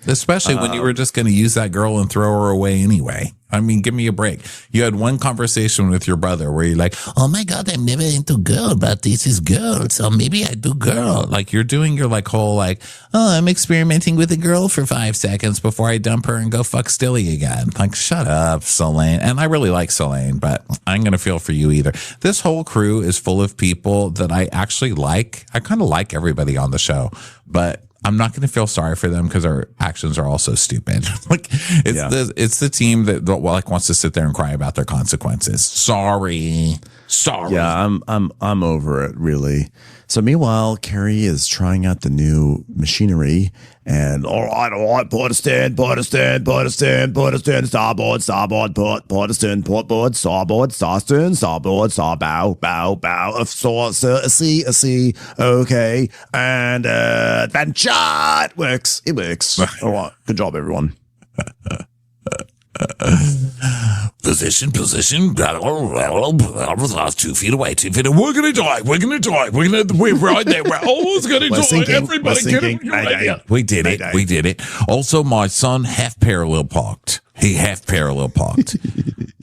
Especially when you were just going to use that girl and throw her away anyway. I mean, give me a break. You had one conversation with your brother where you're like, oh my God, I'm never into girl, but this is girl. So maybe I do girl. Like you're doing your like whole like, oh, I'm experimenting with a girl for 5 seconds before I dump her and go fuck Stilly again. Like, shut up, Celine. And I really like Celine, but I ain't going to feel for you either. This whole crew is full of people that I actually like. I kind of like everybody on the show, but I'm not going to feel sorry for them because our actions are all so stupid. Like it's the team that like wants to sit there and cry about their consequences. Sorry. Yeah, I'm over it really. So meanwhile, Carrie is trying out the new machinery and all right, port stand, starboard, port, starboard, starstern, starboard, starbow, bow, a sea, okay, and adventure. It works. All right, good job, everyone. The Position. 2 feet away. 2 feet. We're gonna die. We're right there. We're almost gonna die. sinking. Everybody We're get sinking. him. We did it. Also, my son half parallel parked. He half parallel parked.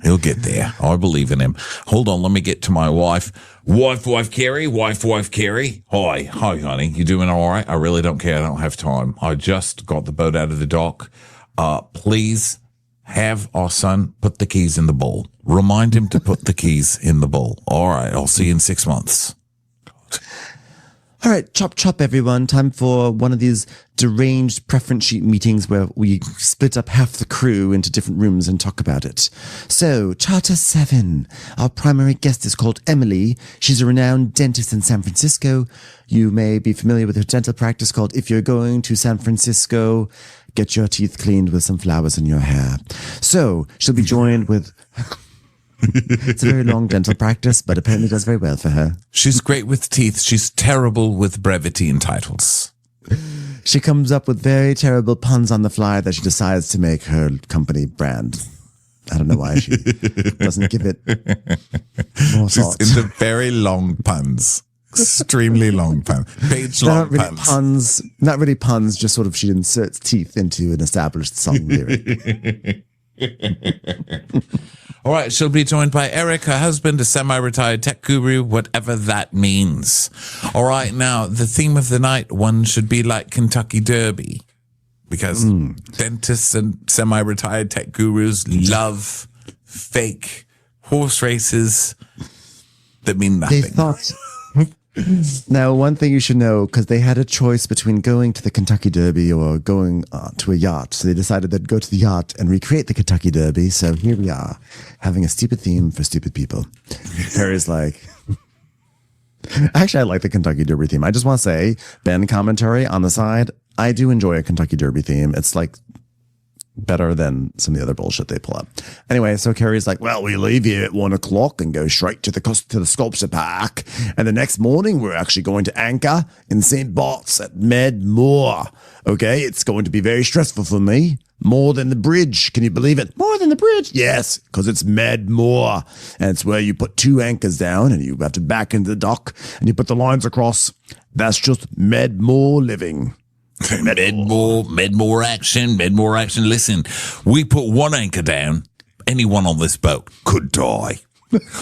He'll get there. I believe in him. Hold on. Let me get to my wife. Wife, Carrie. Hi, honey. You doing all right? I really don't care. I don't have time. I just got the boat out of the dock. Please have our son put the keys in the bowl. Remind him to put the keys in the bowl. All right. I'll see you in 6 months. All right, chop, everyone. Time for one of these deranged preference sheet meetings where we split up half the crew into different rooms and talk about it. So, Charter 7. Our primary guest is called Emily. She's a renowned dentist in San Francisco. You may be familiar with her dental practice called If You're Going to San Francisco, Get Your Teeth Cleaned with Some Flowers in Your Hair. So, she'll be joined with... It's a very long dental practice, but apparently does very well for her. She's great with teeth. She's terrible with brevity and titles. She comes up with very terrible puns on the fly that she decides to make her company brand. I don't know why she doesn't give it more thought. She's into very long puns. Extremely long puns. Page-long puns. Not really puns, just sort of she inserts teeth into an established song lyric. All right, she'll be joined by Eric, her husband, a semi-retired tech guru, whatever that means. All right, now, the theme of the night, one should be like Kentucky Derby, because dentists and semi-retired tech gurus love fake horse races that mean nothing. They thought... Now, one thing you should know, because they had a choice between going to the Kentucky Derby or going to a yacht. So they decided they'd go to the yacht and recreate the Kentucky Derby. So here we are, having a stupid theme for stupid people. Harry's like... Actually, I like the Kentucky Derby theme. I just want to say, Ben commentary on the side, I do enjoy a Kentucky Derby theme. It's like better than some of the other bullshit they pull up. Anyway, so Carrie's like, well, we leave here at 1 o'clock and go straight to the sculpture park. And the next morning, we're actually going to anchor in St. Bart's at Med Moor. Okay, it's going to be very stressful for me. More than the bridge. Can you believe it? More than the bridge? Yes, because it's Med Moor. And it's where you put 2 anchors down and you have to back into the dock and you put the lines across. That's just Med Moor living. Medmore action. Listen, we put 1 anchor down. Anyone on this boat could die.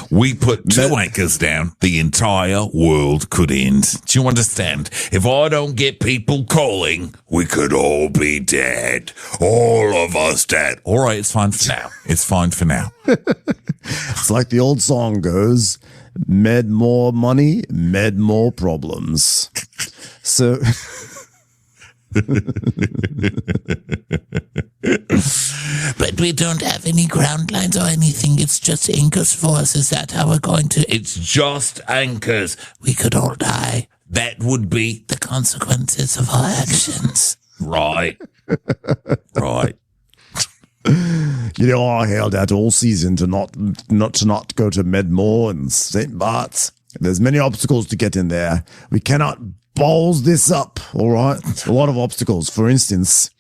We put 2 anchors down. The entire world could end. Do you understand? If I don't get people calling, we could all be dead. All of us dead. All right, it's fine for now. It's like the old song goes, med more money, med more problems. So... But we don't have any ground lines or anything. It's just anchors for us. Is that how we're going to? It's just anchors. We could all die. That would be the consequences of our actions. Right. You know, I held out all season to not go to Medmore and St. Bart's. There's many obstacles to get in there. We cannot balls this up, all right? A lot of obstacles. For instance,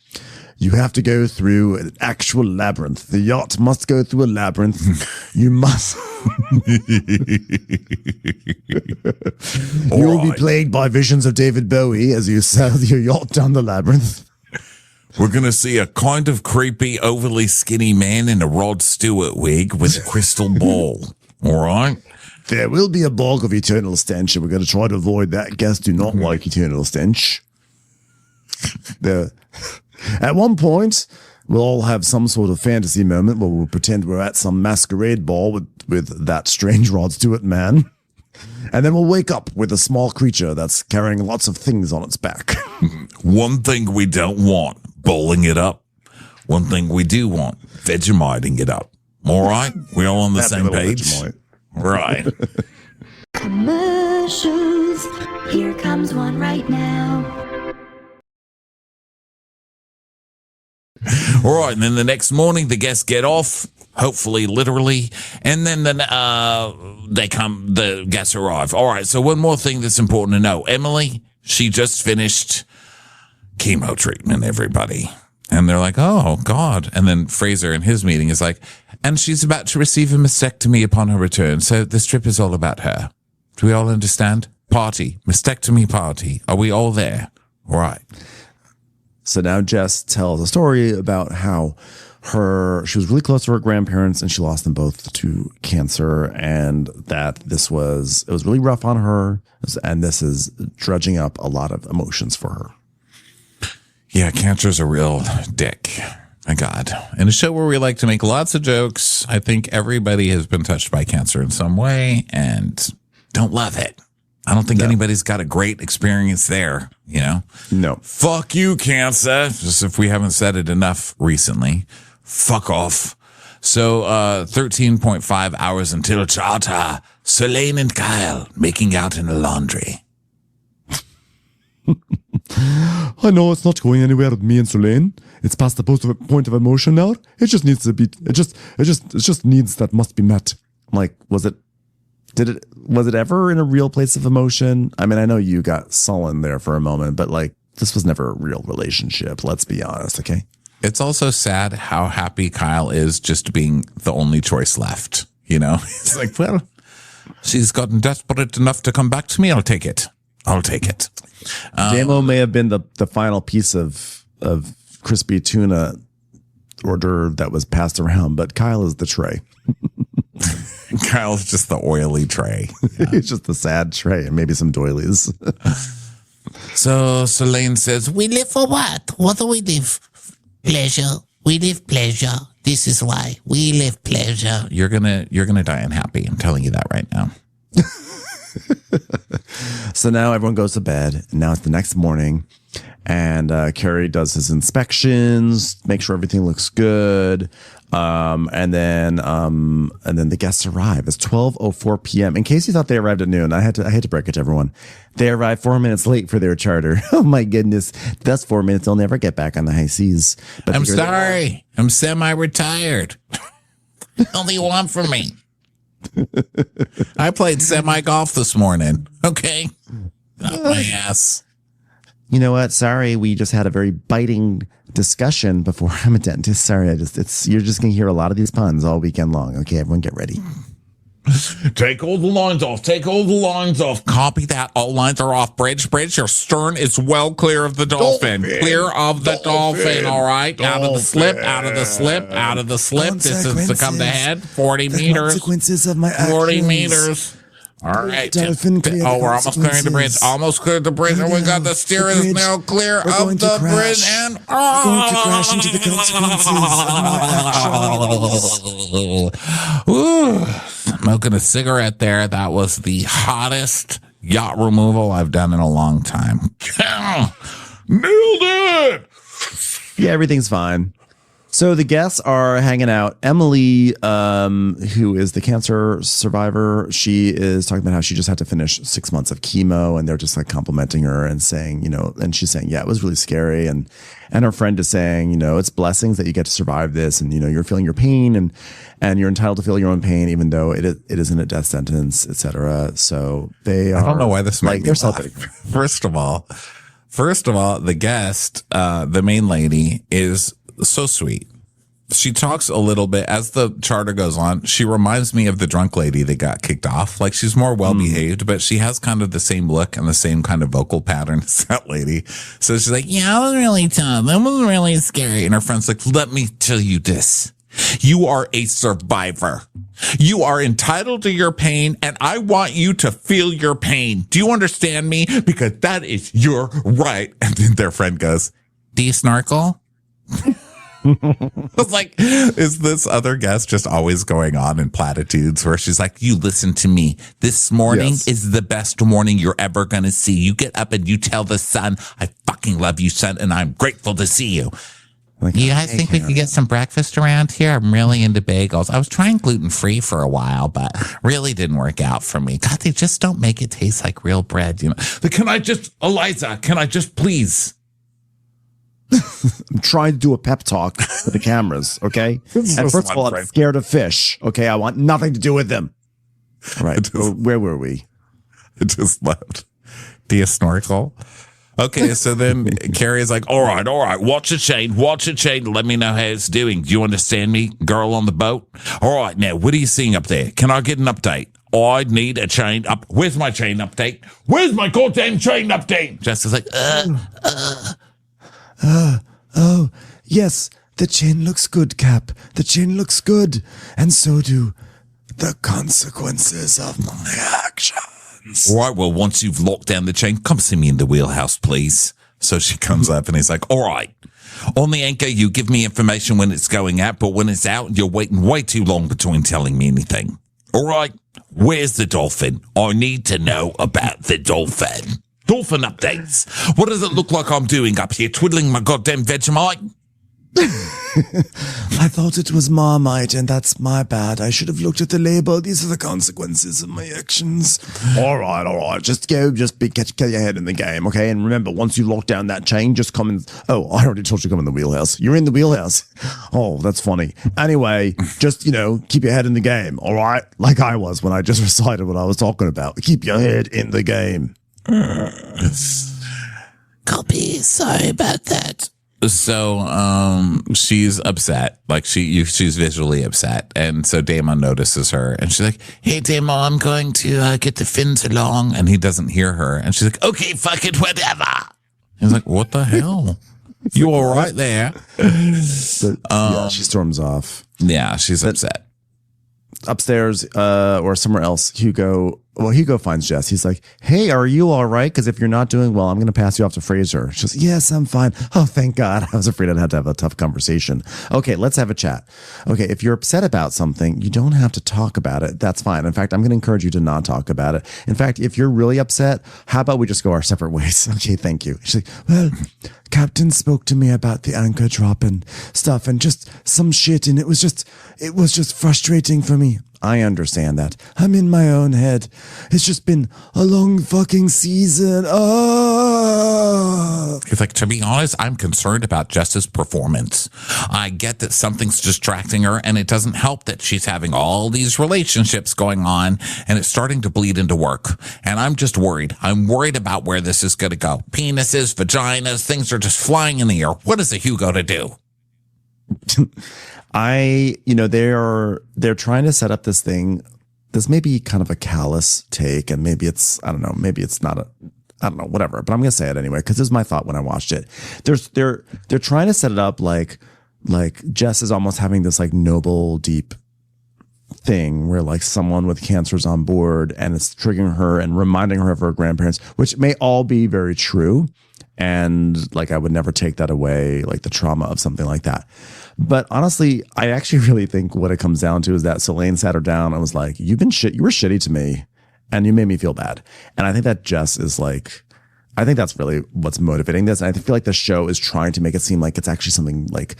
you have to go through an actual labyrinth. The yacht must go through a labyrinth. You must. You'll be plagued by visions of David Bowie as you sail your yacht down the labyrinth. We're going to see a kind of creepy, overly skinny man in a Rod Stewart wig with a crystal ball. All right? There will be a bog of eternal stench, and we're going to try to avoid that. Guests do not like eternal stench. At one point, we'll all have some sort of fantasy moment where we'll pretend we're at some masquerade ball with that strange Rod Stewart man. And then we'll wake up with a small creature that's carrying lots of things on its back. One thing we don't want, bowling it up. One thing we do want, Vegemiting it up. All right? We all on the same page? Vegemite. Right. Commercials. Here comes one right now. All right, and then the next morning the guests get off, hopefully literally, and then the guests arrive. All right, so one more thing that's important to know. Emily, she just finished chemo treatment, everybody. And they're like, oh, God. And then Fraser in his meeting is like, And she's about to receive a mastectomy upon her return. So this trip is all about her. Do we all understand? Party. Mastectomy party. Are we all there? All right. So now Jess tells a story about how she was really close to her grandparents and she lost them both to cancer, and that it was really rough on her, and this is dredging up a lot of emotions for her. Yeah, cancer's a real dick. My God. In a show where we like to make lots of jokes, I think everybody has been touched by cancer in some way and don't love it. I don't think anybody's got a great experience there, you know? No. Fuck you, cancer. Just if we haven't said it enough recently. Fuck off. So, 13.5 hours until charter. Selene and Kyle making out in the laundry. I know it's not going anywhere with me and Solane. It's past the point of emotion now. It just needs to be, it just needs that must be met. I'm like, was it ever in a real place of emotion? I mean, I know you got sullen there for a moment, but like, this was never a real relationship. Let's be honest, okay? It's also sad how happy Kyle is just being the only choice left. You know, he's like, well, she's gotten desperate enough to come back to me. I'll take it. JMO may have been the final piece of crispy tuna order that was passed around, but Kyle is the tray. Kyle's just the oily tray. Yeah. He's just the sad tray and maybe some doilies. So Selene says, We live for what? What do we live? Pleasure. We live pleasure. This is why we live pleasure. you're gonna die unhappy. I'm telling you that right now. So now everyone goes to bed, and now it's the next morning, and Carrie does his inspections, make sure everything looks good, and then the guests arrive. It's 12:04 p.m. In case you thought they arrived at noon, I hate to break it to everyone. They arrived 4 minutes late for their charter. Oh my goodness, that's 4 minutes. They'll never get back on the high seas. But I'm sorry. I'm semi-retired. What do you want from me? I played semi-golf this morning. Okay. Not my ass. You know what? Sorry, we just had a very biting discussion before. I'm a dentist. Sorry, you're just gonna hear a lot of these puns all weekend long. Okay, everyone get ready. Take all the lines off. Take all the lines off. Copy that. All lines are off. Bridge. Your stern is well clear of the dolphin. Clear of the dolphin. All right. Out of the slip. This is to come to head. 40 meters. Consequences of my actions. 40 meters. All right. Dolphin clear. We're almost clearing the bridge. Almost cleared the bridge. And we got the steer is now clear of the bridge. And we're going to crash into the consequences of my actions. Smoking a cigarette there. That was the hottest yacht removal I've done in a long time. Nailed it! Yeah, everything's fine. So the guests are hanging out. Emily, who is the cancer survivor, she is talking about how she just had to finish 6 months of chemo, and they're just like complimenting her and saying, and she's saying, yeah, it was really scary. And her friend is saying, it's blessings that you get to survive this, and, you're feeling your pain and you're entitled to feel your own pain, even though it isn't a death sentence, etc. So they are. I don't know why this like they're something. First of all, the guest, the main lady, is so sweet. She talks a little bit as the charter goes on. She reminds me of the drunk lady that got kicked off. Like, she's more well behaved, but she has kind of the same look and the same kind of vocal pattern as that lady. So she's like, yeah, I was really tough. That was really scary. And her friend's like, let me tell you this. You are a survivor. You are entitled to your pain, and I want you to feel your pain. Do you understand me? Because that is your right. And then their friend goes, do you snorkel? I was like, is this other guest just always going on in platitudes where she's like, you listen to me. This morning is the best morning you're ever going to see. You get up and you tell the sun, I fucking love you, son, and I'm grateful to see you. Like, you guys think we could get some breakfast around here? I'm really into bagels. I was trying gluten-free for a while, but really didn't work out for me. God, they just don't make it taste like real bread. Eliza, can I just please? I'm trying to do a pep talk for the cameras, okay? And first of all, I'm scared of fish, okay? I want nothing to do with them. All right, where were we? I just left. Do you snorkel? Okay, so then Carrie is like, all right, watch the chain, let me know how it's doing. Do you understand me, girl on the boat? All right, now, what are you seeing up there? Can I get an update? I need a chain up. Where's my chain update? Where's my goddamn chain update? Jess is like, Oh, yes, the chain looks good, Cap. The chain looks good. And so do the consequences of my actions. all right, well, once you've locked down the chain, come see me in the wheelhouse, please. So she comes up and he's like, all right. On the anchor, you give me information when it's going out, but when it's out, you're waiting way too long between telling me anything. All right, where's the dolphin? I need to know about the dolphin. Dolphin updates. What does it look like I'm doing up here? Twiddling my goddamn Vegemite? I thought it was Marmite, and that's my bad. I should have looked at the label. These are the consequences of my actions. All right. Just get your head in the game, okay? And remember, once you lock down that chain, just come in. Oh, I already told you to come in the wheelhouse. You're in the wheelhouse. Oh, that's funny. Anyway, just, keep your head in the game, all right? Like I was when I just recited what I was talking about. Keep your head in the game. Copy. Sorry about that. So she's upset, like she's visually upset, and so Damon notices her, and she's like, Hey, Demo, I'm going to get the fins along. and he doesn't hear her, and she's like, Okay, fuck it, whatever. he's like, what the hell? You all right there? Yeah, she storms off. Yeah, she's upset. Upstairs or somewhere else, Hugo finds Jess. He's like, hey, are you all right? Because if you're not doing well, I'm going to pass you off to Fraser. She goes, yes, I'm fine. Oh, thank God. I was afraid I'd have to have a tough conversation. Okay, let's have a chat. Okay, if you're upset about something, you don't have to talk about it. That's fine. In fact, I'm going to encourage you to not talk about it. In fact, if you're really upset, how about we just go our separate ways? Okay, thank you. She's like, well, Captain spoke to me about the anchor drop and stuff and just some shit, and it was just frustrating for me. I understand that. I'm in my own head. It's just been a long fucking season. Oh. He's like, to be honest, I'm concerned about Jess's performance. I get that something's distracting her, and it doesn't help that she's having all these relationships going on, and it's starting to bleed into work. And I'm just worried. I'm worried about where this is going to go. Penises, vaginas, things are just flying in the air. What is a Hugo to do? They're trying to set up this thing. This may be kind of a callous take, and maybe it's, I don't know, maybe it's not whatever, but I'm going to say it anyway, because this is my thought when I watched it. They're trying to set it up like Jess is almost having this like noble, deep thing where like someone with cancer is on board and it's triggering her and reminding her of her grandparents, which may all be very true. And like, I would never take that away, like the trauma of something like that. But honestly, I actually really think what it comes down to is that Selene sat her down and was like, you were shitty to me and you made me feel bad. And I think that Jess is like, I think that's really what's motivating this. And I feel like the show is trying to make it seem like it's actually something like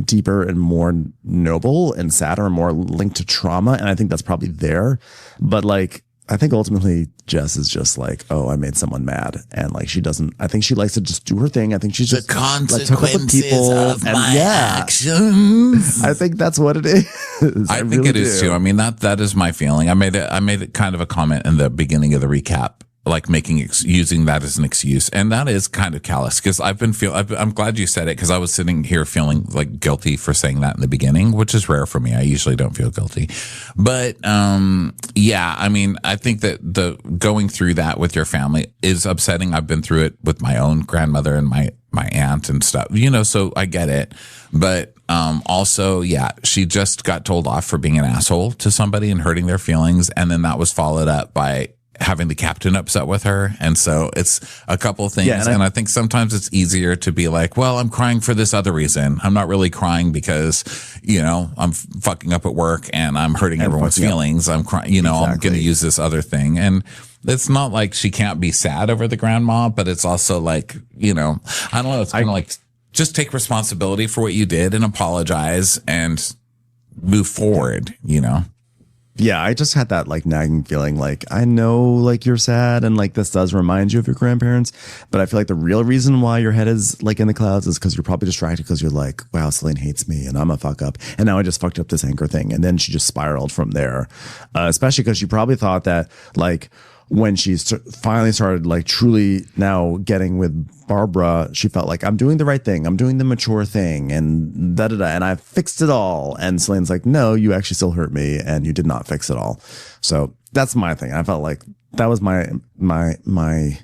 deeper and more noble and sadder and more linked to trauma. And I think that's probably there. But like, I think ultimately Jess is just like, oh, I made someone mad. And like, I think she likes to just do her thing. I think she's just the consequences like, took up with people of my actions. I think that's what it is. I think really it is too. I mean, that is my feeling. I made it kind of a comment in the beginning of the recap, like using that as an excuse. And that is kind of callous because I'm glad you said it, because I was sitting here feeling like guilty for saying that in the beginning, which is rare for me. I usually don't feel guilty. But, yeah, I mean, I think that the going through that with your family is upsetting. I've been through it with my own grandmother and my aunt and stuff, so I get it. But, also, yeah, she just got told off for being an asshole to somebody and hurting their feelings. And then that was followed up by having the captain upset with her. And so it's a couple of things. Yeah, and I think sometimes it's easier to be like, well, I'm crying for this other reason. I'm not really crying because, I'm fucking up at work and I'm hurting everyone's feelings. I'm crying, exactly. I'm going to use this other thing. And it's not like she can't be sad over the grandma, but it's also like, I don't know. It's kind of like, just take responsibility for what you did and apologize and move forward, Yeah, I just had that like nagging feeling like, I know like you're sad and like this does remind you of your grandparents, but I feel like the real reason why your head is like in the clouds is because you're probably distracted because you're like, wow, Selene hates me and I'm a fuck up. And now I just fucked up this anchor thing. And then she just spiraled from there, especially because she probably thought that like, when she finally started like truly now getting with Barbara, she felt like I'm doing the right thing. I'm doing the mature thing and da-da-da. And I fixed it all. And Celane's like, no, you actually still hurt me and you did not fix it all. So that's my thing. I felt like that was my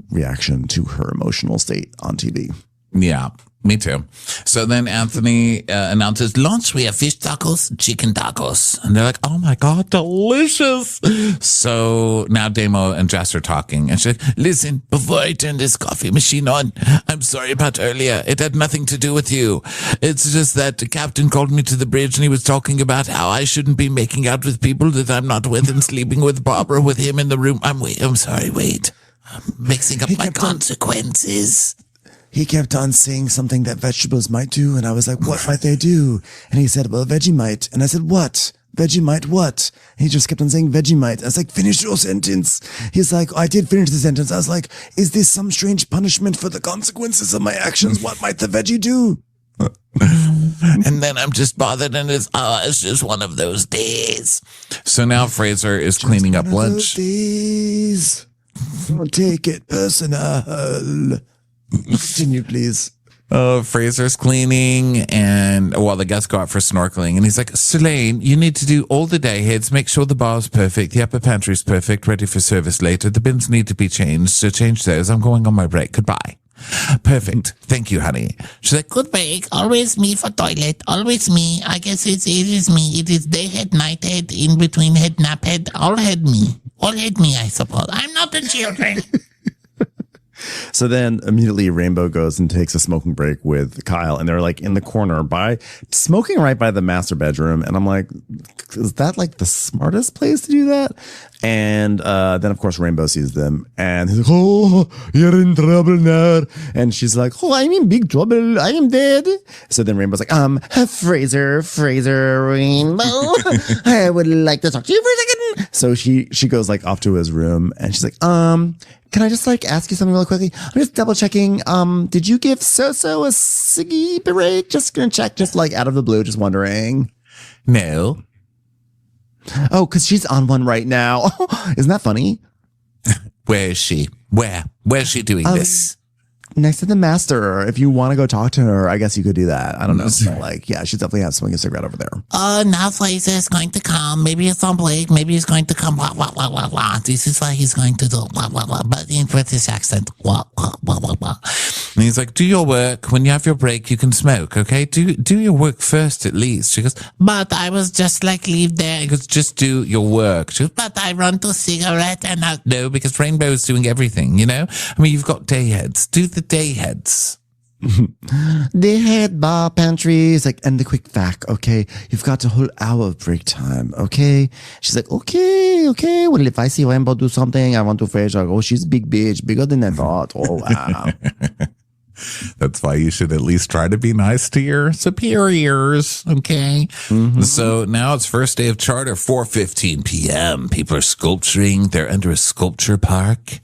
reaction to her emotional state on TV. Yeah, me too. So then Anthony announces, lunch, we have fish tacos, chicken tacos. And they're like, oh my God, delicious. So now Damo and Jess are talking. And she's like, listen, before I turn this coffee machine on, I'm sorry about earlier. It had nothing to do with you. It's just that the captain called me to the bridge and he was talking about how I shouldn't be making out with people that I'm not with and sleeping with Barbara with him in the room. I'm sorry, wait. I'm mixing up my consequences. He kept on saying something that vegetables might do, and I was like, what might they do? And he said, well, Vegemite. And I said, what? Vegemite what? And he just kept on saying Vegemite. I was like, finish your sentence. He's like, I did finish the sentence. I was like, is this some strange punishment for the consequences of my actions? What might the veggie do? And then I'm just bothered and it's just one of those days. So now Fraser is cleaning up lunch. Days. Don't take it personal. Continue, please. Fraser's cleaning and while the guests go out for snorkeling and he's like, Selene, you need to do all the day heads, make sure the bar's perfect, the upper pantry's perfect, ready for service later, the bins need to be changed, so change those, I'm going on my break, goodbye. Perfect, thank you, honey. She's like, Good break. Always me for toilet. Always me. I guess it is me. It is day head, night head, in between head, nap head. All head me. All head me, I suppose. I'm not the children. So then immediately Rainbow goes and takes a smoking break with Kyle and they're like in the corner smoking right by the master bedroom. And I'm like, is that like the smartest place to do that? And then of course Rainbow sees them and he's like, oh, you're in trouble now. And she's like, oh, I'm in big trouble. I am dead. So then Rainbow's like, Fraser, Rainbow, I would like to talk to you for a second. So she goes like off to his room and she's like, can I just like ask you something really quickly? I'm just double checking. Did you give So-So a ciggy break? Just gonna check, just like out of the blue, just wondering. no. Oh, cause she's on one right now. Isn't that funny? Where is she? Where's she doing this? Next to the master. If you want to go talk to her, I guess you could do that. I don't know. So, like, yeah, she's definitely smoking a cigarette over there. Now Fraser is going to come. Maybe it's on break. Maybe he's going to come. Blah, blah, blah, blah, blah. This is what he's going to do. Blah, blah, blah. But in British accent. Blah, blah, blah, blah, blah. And he's like, do your work. When you have your break, you can smoke, okay? Do your work first at least. She goes, But I was just like, leave there. he goes, just do your work. She goes, But I run to cigarette and I... no, because Rainbow is doing everything, you know? I mean, you've got day heads. Do the day heads. They had bar pantries, like, and the quick fact, okay? You've got a whole hour of break time, okay? She's like, okay. Well, if I see Rainbow do something, I want to Fraser. Oh, she's a big bitch, bigger than I thought. Oh, wow. That's why you should at least try to be nice to your superiors, okay? Mm-hmm. So now it's first day of charter, 4:15 p.m. People are sculpturing. They're under a sculpture park.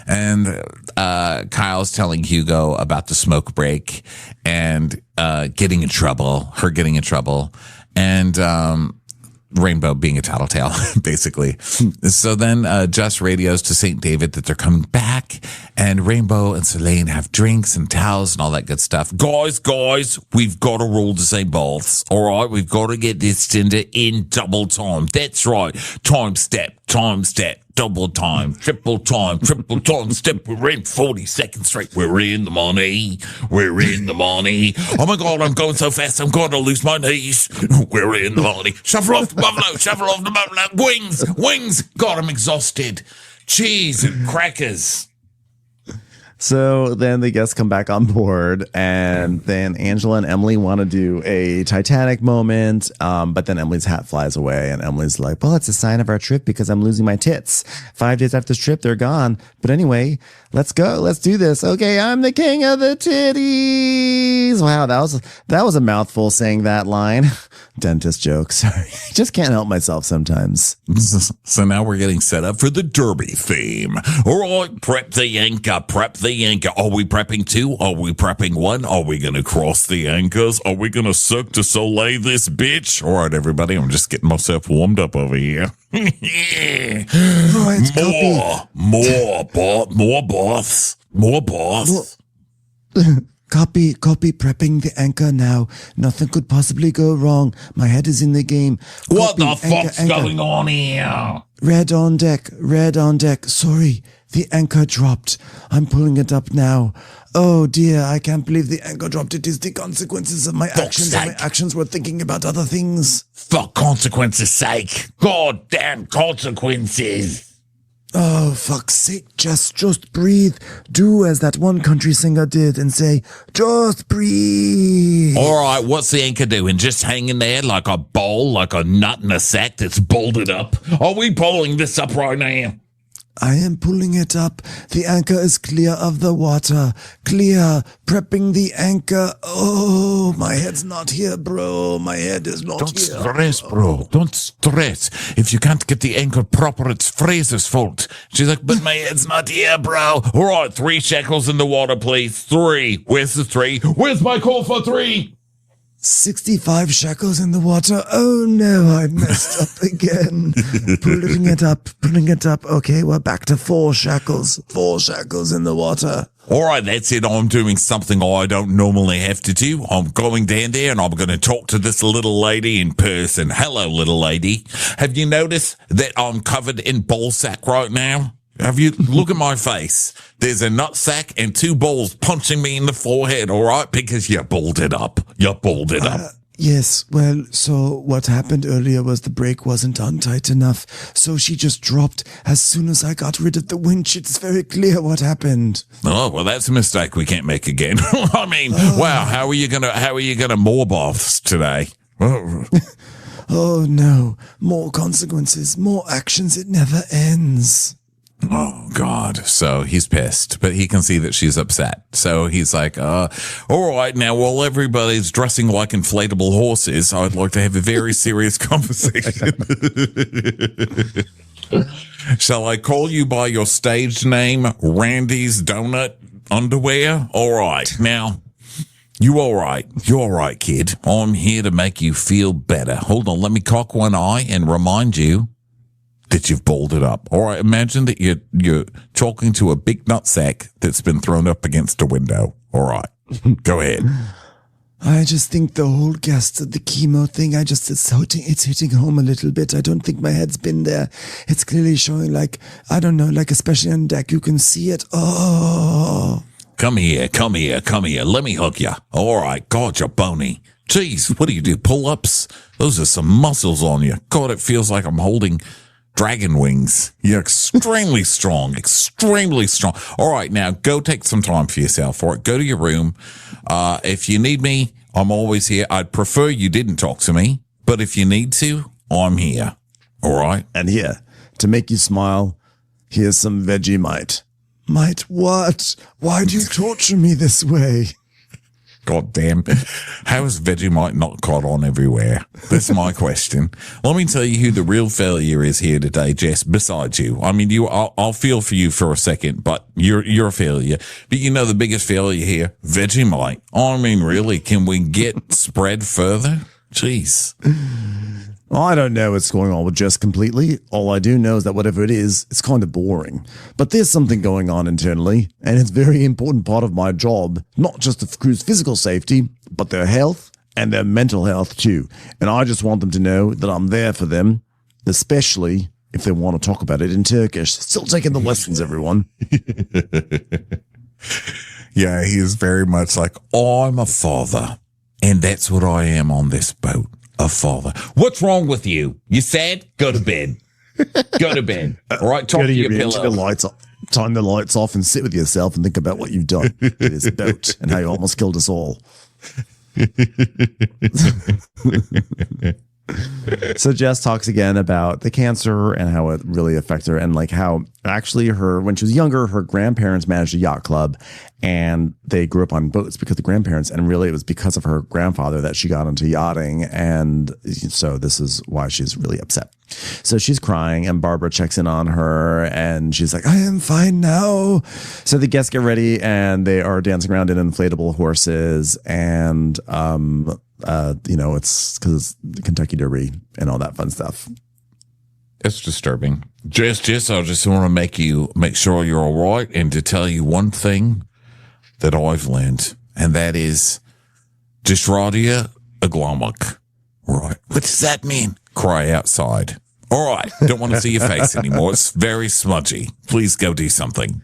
And Kyle's telling Hugo about the smoke break and getting in trouble, her getting in trouble. And Rainbow being a tattletale, basically. So then Jess radios to St. David that they're coming back, and Rainbow and Selene have drinks and towels and all that good stuff. Guys, we've got to roll the same baths, all right? We've got to get this Tinder in double time. That's right. Time step, double time, triple time step. We're in 40 seconds straight. We're in the money. Oh my God, I'm going so fast. I'm going to lose my knees. We're in the money. Shuffle off the buffalo. Wings. God, I'm exhausted. Cheese and crackers. So then the guests come back on board, and then Angela and Emily want to do a Titanic moment, but then Emily's hat flies away, and Emily's like, well, it's a sign of our trip because I'm losing my tits. 5 days after this trip, they're gone. But anyway, let's go. Let's do this. Okay, I'm the king of the titties. Wow, that was a mouthful saying that line. Dentist joke. Sorry. Just can't help myself sometimes. So now we're getting set up for the Derby theme. All right, prep the anchor, prep the the anchor. Are we prepping 2? Are we prepping 1? Are we going to cross the anchors? Are we going to Cirque du Soleil this bitch? All right, everybody, I'm just getting myself warmed up over here. Right, More boss. Copy, prepping the anchor now. Nothing could possibly go wrong. My head is in the game. What Copy, the fuck's going on here? Red on deck. Sorry, the anchor dropped. I'm pulling it up now. Oh dear, I can't believe the anchor dropped. It is the consequences of my actions. And my actions were thinking about other things. For consequences' sake. Goddamn consequences. Oh, fuck's sake, Jess, just breathe. Do as that one country singer did and say, just breathe. All right, what's the anchor doing? Just hanging there like a bowl, like a nut in a sack that's bolted up? Are we pulling this up right now? I am pulling it up. The anchor is clear of the water. Clear. Prepping the anchor. Oh, my head's not here, bro. My head is not Don't here. stress, bro. Don't stress. If you can't get the anchor proper, it's Fraser's fault. She's like, but my head's not here, bro. All right, 3 shekels in the water, please. 3. Where's the 3? Where's my call for 3? 65 shekels in the water. Oh no, I messed up again. Pulling it up. Okay, we're back to 4 shekels. 4 shekels in the water. All right, that's it. I'm doing something I don't normally have to do. I'm going down there and I'm going to talk to this little lady in person. Hello, little lady. Have you noticed that I'm covered in ball sack right now? Have you look at my face? There's a nut sack and 2 balls punching me in the forehead, all right? Because you balled it up. Yes, well, so what happened earlier was the brake wasn't done tight enough, so she just dropped as soon as I got rid of the winch. It's very clear what happened. Oh, well, that's a mistake we can't make again. I mean, wow, how are you gonna mob off today? Oh no, more consequences, more actions, it never ends. Oh, God. So he's pissed, but he can see that she's upset. So he's like, all right, now while everybody's dressing like inflatable horses, I'd like to have a very serious conversation. Shall I call you by your stage name, Randy's Donut Underwear? All right. Now, you all right? You all right, kid? I'm here to make you feel better. Hold on. Let me cock one eye and remind you that you've balled it up. All right, imagine that you're talking to a big nutsack that's been thrown up against a window. All right, go ahead. I just think the whole gas, the chemo thing, it's hitting home a little bit. I don't think my head's been there. It's clearly showing like especially on deck, you can see it. Oh. Come here. Let me hug you. All right, God, you're bony. Jeez, what do? Pull-ups? Those are some muscles on you. God, it feels like I'm holding dragon wings. You're extremely strong. All right, now go take some time for yourself. All right, go to your room. If you need me, I'm always here. I'd prefer you didn't talk to me, but if you need to, I'm here. All right? And here, to make you smile, here's some Vegemite. Might what? Why do you torture me this way? God damn. How is Vegemite not caught on everywhere? That's my question. Let me tell you who the real failure is here today, Jess, besides you. I mean, I'll feel for you for a second, but you're a failure. But you know the biggest failure here? Vegemite. I mean, really, can we get spread further? Jeez. I don't know what's going on with Jess completely. All I do know is that whatever it is, it's kind of boring. But there's something going on internally, and it's a very important part of my job, not just the crew's physical safety, but their health and their mental health too. And I just want them to know that I'm there for them, especially if they want to talk about it in Turkish. Still taking the lessons, everyone. Yeah, he is very much like, I'm a father, and that's what I am on this boat. A father. What's wrong with you? You sad? Go to bed. Go to bed. All right, talk to your pillow. Turn the lights off and sit with yourself and think about what you've done to this boat and how you almost killed us all. So Jess talks again about the cancer and how it really affected her, and like how actually when she was younger, her grandparents managed a yacht club and they grew up on boats because of the grandparents. And really it was because of her grandfather that she got into yachting. And so this is why she's really upset. So she's crying and Barbara checks in on her and she's like, I am fine now. So the guests get ready and they are dancing around in inflatable horses. And, it's because the Kentucky Derby and all that fun stuff. It's disturbing. Jess, I just want to make sure you're all right and to tell you one thing that I've learned, and that is Dysradia aglamok. Right. What does that mean? Cry outside. All right. Don't want to see your face anymore. It's very smudgy. Please go do something.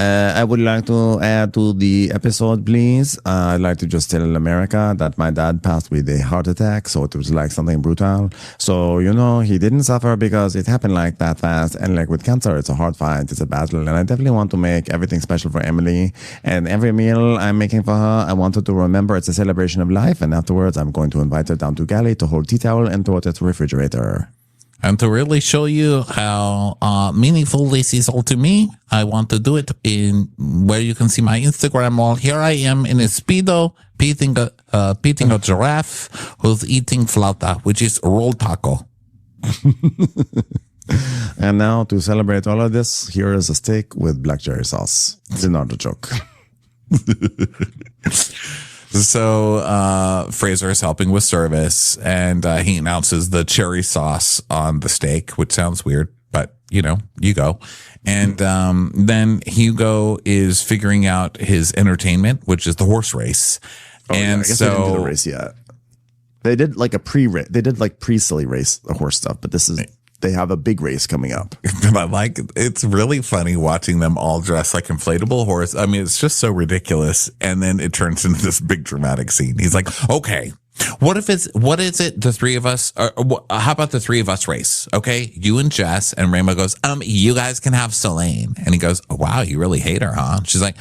I would like to add to the episode, please. I'd like to just tell America that my dad passed with a heart attack, so it was like something brutal. So, he didn't suffer because it happened like that fast. And like with cancer, it's a hard fight, it's a battle. And I definitely want to make everything special for Emily. And every meal I'm making for her, I want her to remember it's a celebration of life. And afterwards, I'm going to invite her down to Galley to hold tea towel and throw it at the refrigerator. And to really show you how meaningful this is all to me, I want to do it in where you can see my Instagram wall. Here I am in a Speedo, beating a giraffe who's eating flauta, which is rolled taco. And now to celebrate all of this, here is a steak with black cherry sauce. It's not a joke. So Fraser is helping with service, and he announces the cherry sauce on the steak, which sounds weird, but you go. And then Hugo is figuring out his entertainment, which is the horse race. Oh, and I guess they didn't do the race yet. They did like a pre-race. They did like pre-silly race, the horse stuff, but they have a big race coming up. But it's really funny watching them all dress like inflatable horse. I mean, it's just so ridiculous. And then it turns into this big dramatic scene. He's like, okay, what is it? The three of us, how about the three of us race? Okay. You and Jess. And Rainbow goes, you guys can have Selene. And he goes, oh, wow, you really hate her, huh? She's like,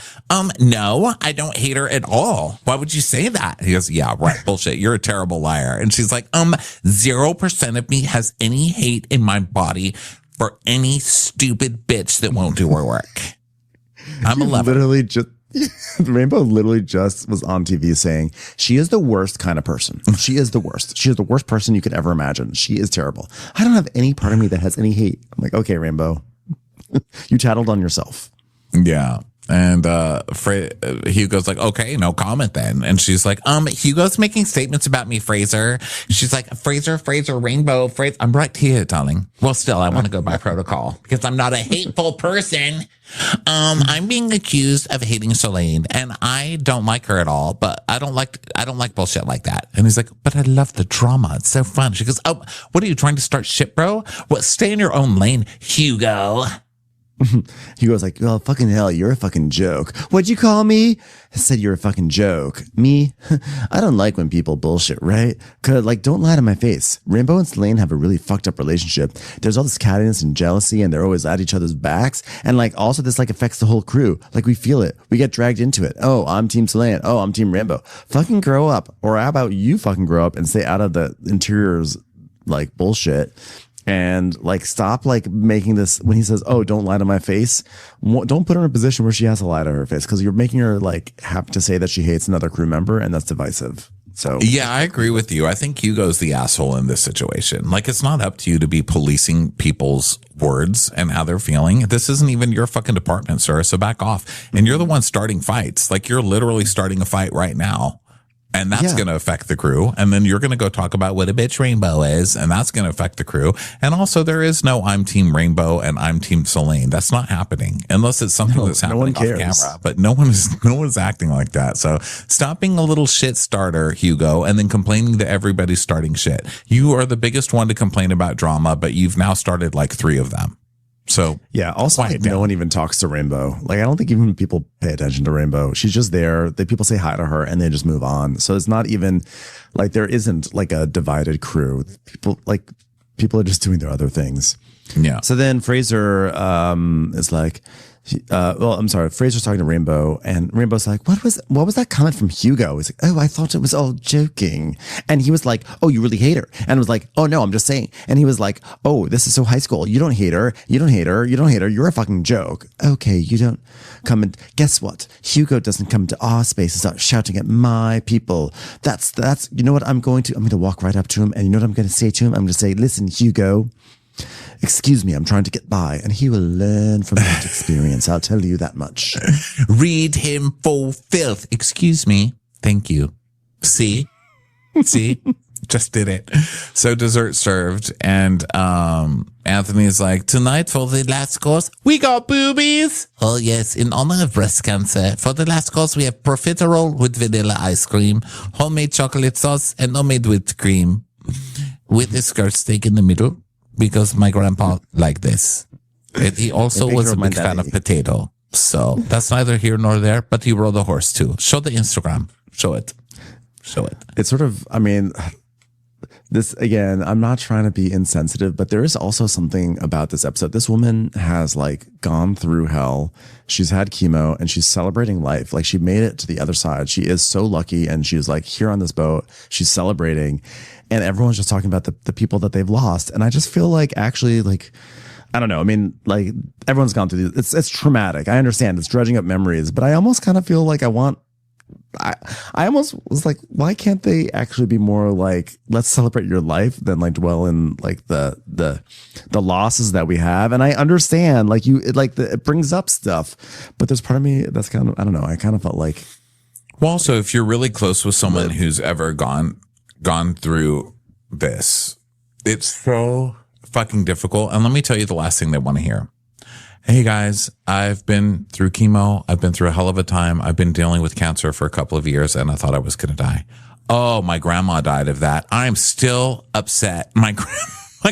no, I don't hate her at all. Why would you say that? He goes, yeah, right. Bullshit. You're a terrible liar. And she's like, 0% of me has any hate in my body for any stupid bitch that won't do her work. I'm 11. Rainbow literally just was on TV saying she is the worst kind of person. She is the worst. She is the worst person you could ever imagine. She is terrible. I don't have any part of me that has any hate. I'm like, okay, Rainbow, you tattled on yourself. Yeah. And Hugo's like, okay, no comment then. And she's like, Hugo's making statements about me, Fraser. She's like, Fraser, Rainbow, Fraser. I'm right here, darling. Well, still, I want to go by protocol because I'm not a hateful person. I'm being accused of hating Selene, and I don't like her at all, but I don't like bullshit like that. And he's like, but I love the drama. It's so fun. She goes, oh, what are you trying to start shit, bro? What? Stay in your own lane, Hugo. Hugo's like, well, fucking hell, you're a fucking joke. What'd you call me? I said you're a fucking joke. Me? I don't like when people bullshit, right? Cause don't lie to my face. Rainbow and Selene have a really fucked up relationship. There's all this cattiness and jealousy and they're always at each other's backs. And also this affects the whole crew. We feel it. We get dragged into it. Oh, I'm team Selene. Oh, I'm team Rainbow. Fucking grow up. Or how about you fucking grow up and stay out of the interiors bullshit. And stop making this when he says, oh, don't lie to my face. Don't put her in a position where she has to lie to her face because you're making her have to say that she hates another crew member. And that's divisive. So, yeah, I agree with you. I think Hugo's the asshole in this situation. It's not up to you to be policing people's words and how they're feeling. This isn't even your fucking department, sir. So back off. And you're the one starting fights. You're literally starting a fight right now. And that's going to affect the crew. And then you're going to go talk about what a bitch Rainbow is. And that's going to affect the crew. And also there is no I'm team Rainbow and I'm team Selene. That's not happening unless it's something that's happening off camera. But no one's acting like that. So stop being a little shit starter, Hugo, and then complaining that everybody's starting shit. You are the biggest one to complain about drama, but you've now started 3 of them. So yeah, also no one even talks to Rainbow. I don't think even people pay attention to Rainbow. She's just there. People say hi to her and they just move on. So it's not even there isn't a divided crew. People are just doing their other things. Yeah. So then Fraser is like, well, I'm sorry. Fraser's talking to Rainbow, and Rainbow's like, "What was that comment from Hugo?" He's like, "Oh, I thought it was all joking," and he was like, "Oh, you really hate her?" And I was like, "Oh no, I'm just saying." And he was like, "Oh, this is so high school. You don't hate her. You don't hate her. You don't hate her. You're a fucking joke." Okay, you don't come and guess what? Hugo doesn't come to our space and start shouting at my people. That's you know what I'm going to walk right up to him, and you know what I'm going to say to him? I'm going to say, "Listen, Hugo. Excuse me, I'm trying to get by," and he will learn from that experience. I'll tell you that much. Read him full filth. Excuse me. Thank you. See? Just did it. So dessert served, and Anthony's like, "Tonight for the last course, we got boobies." Oh, yes. In honor of breast cancer, for the last course, we have profiterole with vanilla ice cream, homemade chocolate sauce, and homemade whipped cream with a skirt steak in the middle. Because my grandpa liked this. And he also was a big fan of potato. So that's neither here nor there, but he rode a horse too. Show the Instagram. Show it. It's sort of, this, again, I'm not trying to be insensitive, but there is also something about this episode. This woman has gone through hell. She's had chemo and she's celebrating life. Like, she made it to the other side. She is so lucky. And she's here on this boat. She's celebrating. And everyone's just talking about the people that they've lost. And I just feel actually, I don't know. Everyone's gone through this. It's traumatic. I understand. It's dredging up memories. But I almost kind of feel like I almost was like, why can't they actually be more let's celebrate your life than dwell in the losses that we have? And I understand it brings up stuff, but there's part of me that's kind of, I don't know. I kind of felt like, well, also, if you're really close with someone who's ever gone through this, it's so fucking difficult. And let me tell you the last thing they want to hear. Hey guys, I've been through chemo. I've been through a hell of a time. I've been dealing with cancer for a couple of years and I thought I was going to die. Oh, my grandma died of that. I'm still upset. My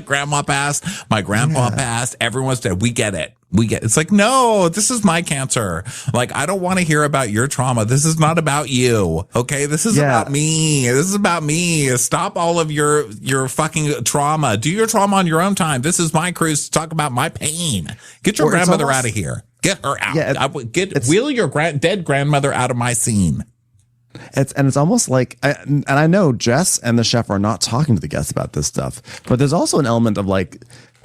grandma passed. My grandpa passed. Everyone's dead. We get it. It's no, this is my cancer. I don't want to hear about your trauma. This is not about you. Okay. This is about me. This is about me. Stop all of your fucking trauma. Do your trauma on your own time. This is my cruise to talk about my pain. Get your grandmother out of here. Get her out. Yeah, wheel your dead grandmother out of my scene. It's almost and I know Jess and the chef are not talking to the guests about this stuff, but there's also an element of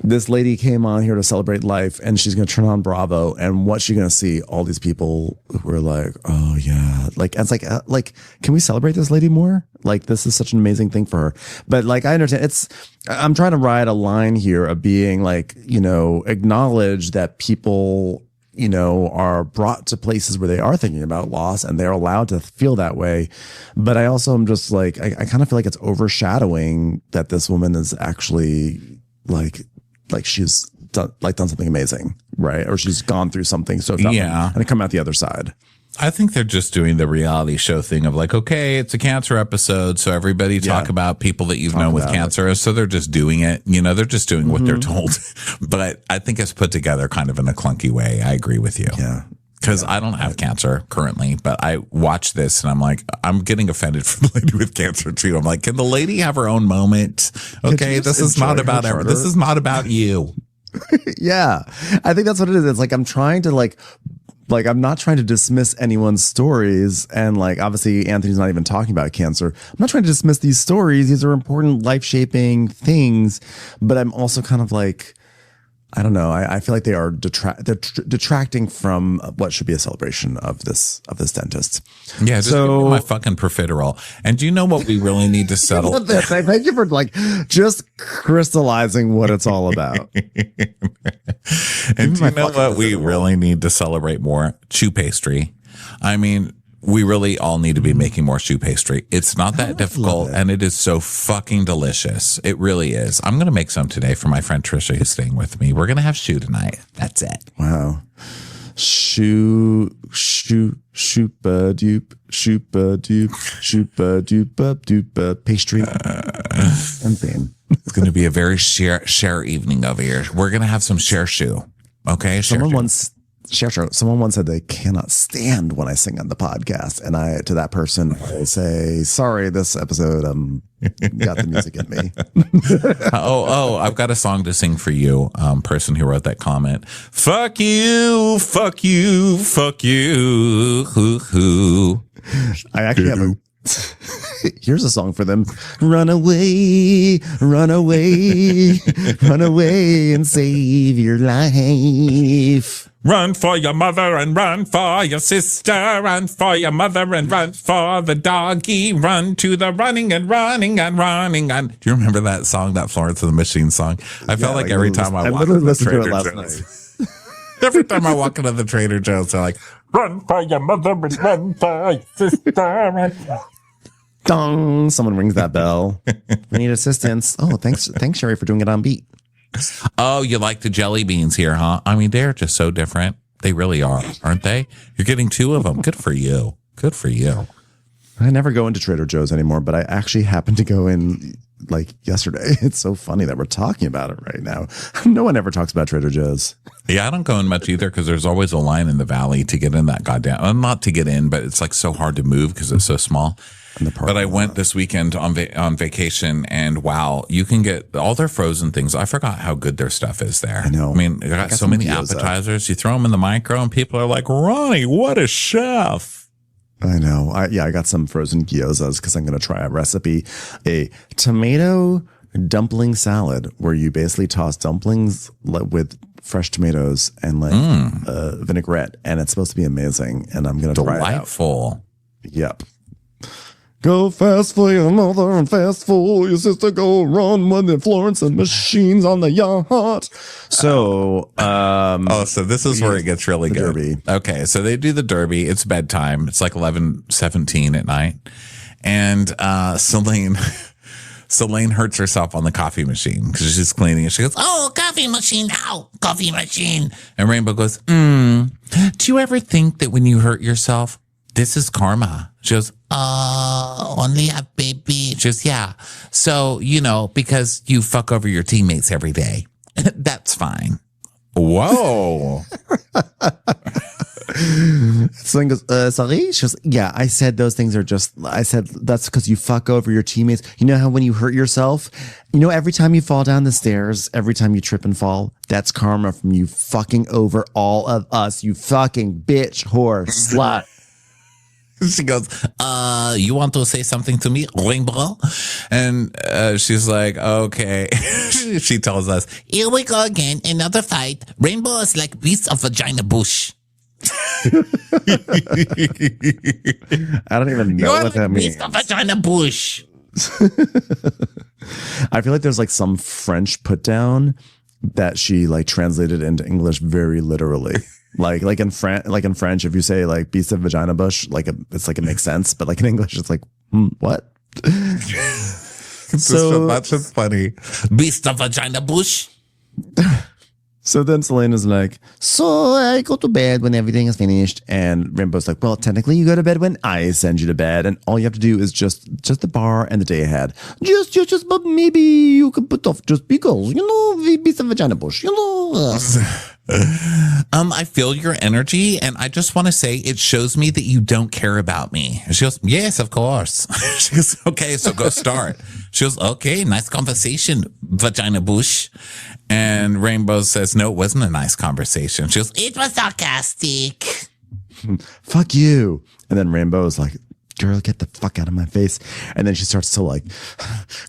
this lady came on here to celebrate life and she's going to turn on Bravo, and what's she going to see? All these people who are oh yeah. It's can we celebrate this lady more? This is such an amazing thing for her. But I understand I'm trying to ride a line here of being acknowledge that people, are brought to places where they are thinking about loss and they're allowed to feel that way. But I also am just I kind of feel it's overshadowing that this woman is actually she's done something amazing, right? Or she's gone through something so tough and come out the other side. I think they're just doing the reality show thing of okay, it's a cancer episode, so everybody talk about people that you've known with cancer. So they're just doing it. They're just doing what they're told. But I think it's put together kind of in a clunky way. I agree with you. Yeah. Because I don't have cancer currently, but I watch this and I'm getting offended for the lady with cancer too. I'm can the lady have her own moment? Okay, this is not about her. This is not about you. Yeah, I think that's what it is. It's I'm trying to I'm not trying to dismiss anyone's stories. And obviously Anthony's not even talking about cancer. I'm not trying to dismiss these stories. These are important life-shaping things. But I'm also kind of I don't know. I feel they are detracting from what should be a celebration of this dentist. Yeah, just give me my fucking profiterole. And do you know what we really need to settle? Thank you for just crystallizing what it's all about. And do you know what we really need to celebrate more? Chew pastry. We really all need to be making more choux pastry. It's not that difficult, and it is so fucking delicious. It really is. I'm going to make some today for my friend Trisha who's staying with me. We're going to have choux tonight. That's it. Wow. Shoopa doop pastry. Insane. It's going to be a very share evening over here. We're going to have some share choux. Okay. Someone once someone once said they cannot stand when I sing on the podcast. And to that person, I say, sorry, this episode, got the music in me. I've got a song to sing for you, person who wrote that comment. Fuck you, fuck you, fuck you. I actually have here's a song for them. Run away, run away, run away and save your life. Run for your mother and run for your sister. Run for your mother and run for the doggy. Run to the running and running and running. Do you remember that song, that Florence and the Machine song? I felt like every time I walk into the Trader Joe's. Every time I walk into the Trader Joe's, they're like, run for your mother and run for your sister. Dong! Someone rings that bell. We need assistance. Oh, thanks, Sherry, for doing it on beat. Oh, you like the jelly beans here, huh? I mean, they're just so different. They really are, aren't they? You're getting 2 of them. Good for you. Good for you. I never go into Trader Joe's anymore, but I actually happened to go in like yesterday. It's so funny that we're talking about it right now. No one ever talks about Trader Joe's. Yeah, I don't go in much either because there's always a line in the valley to get in that goddamn, well, not to get in, but it's like so hard to move because it's so small. But I went this weekend on vacation, and wow, you can get all their frozen things. I forgot how good their stuff is there. I know. I mean, they got so many appetizers. You throw them in the micro, and people are like, Ronnie, what a chef. I know. I got some frozen gyozas because I'm going to try a recipe, a tomato dumpling salad where you basically toss dumplings with fresh tomatoes and like vinaigrette, and it's supposed to be amazing. And I'm going to try it out. Delightful. Yep. Go fast for your mother and fast for your sister. Go run when the Florence and Machines on the yacht. So, so this is where it gets really good. Derby. Okay, so they do the Derby. It's bedtime. It's like 11:17 at night, and Celine hurts herself on the coffee machine because she's cleaning it. She goes, Oh, coffee machine. Ow, coffee machine. and Rainbow goes, Do you ever think that when you hurt yourself, this is karma? She goes, Only a baby. She goes, yeah. So, because you fuck over your teammates every day. That's fine. Whoa. Celine goes, sorry? She goes, yeah, I said those things are I said that's because you fuck over your teammates. You know how when you hurt yourself, every time you fall down the stairs, every time you trip and fall, that's karma from you fucking over all of us, you fucking bitch, whore, slut. She goes, you want to say something to me, Rainbow? And she's like, okay. She tells us, Here we go again. Another fight. Rainbow is like beast of vagina bush. I don't even know what that means. Beast of vagina bush. I feel like there's like some French put down that she like translated into English very literally. Like in French, if you say like beast of vagina bush, it's like it makes sense, but like in English, it's like what? So that's just funny. Beast of vagina bush. So then Selena's like, so I go to bed when everything is finished, and Rainbow's like, well, technically you go to bed when I send you to bed, and all you have to do is just the bar and the day ahead. Just, but maybe you could put off just because beast of vagina bush, I feel your energy, and I just want to say it shows me that you don't care about me. And she goes, yes, of course. She goes, okay, so go start. She goes, okay, nice conversation, vagina bush. And Rainbow says, no, it wasn't a nice conversation. She goes, It was sarcastic. Fuck you. And then Rainbow's like, girl, get the fuck out of my face. And then she starts to like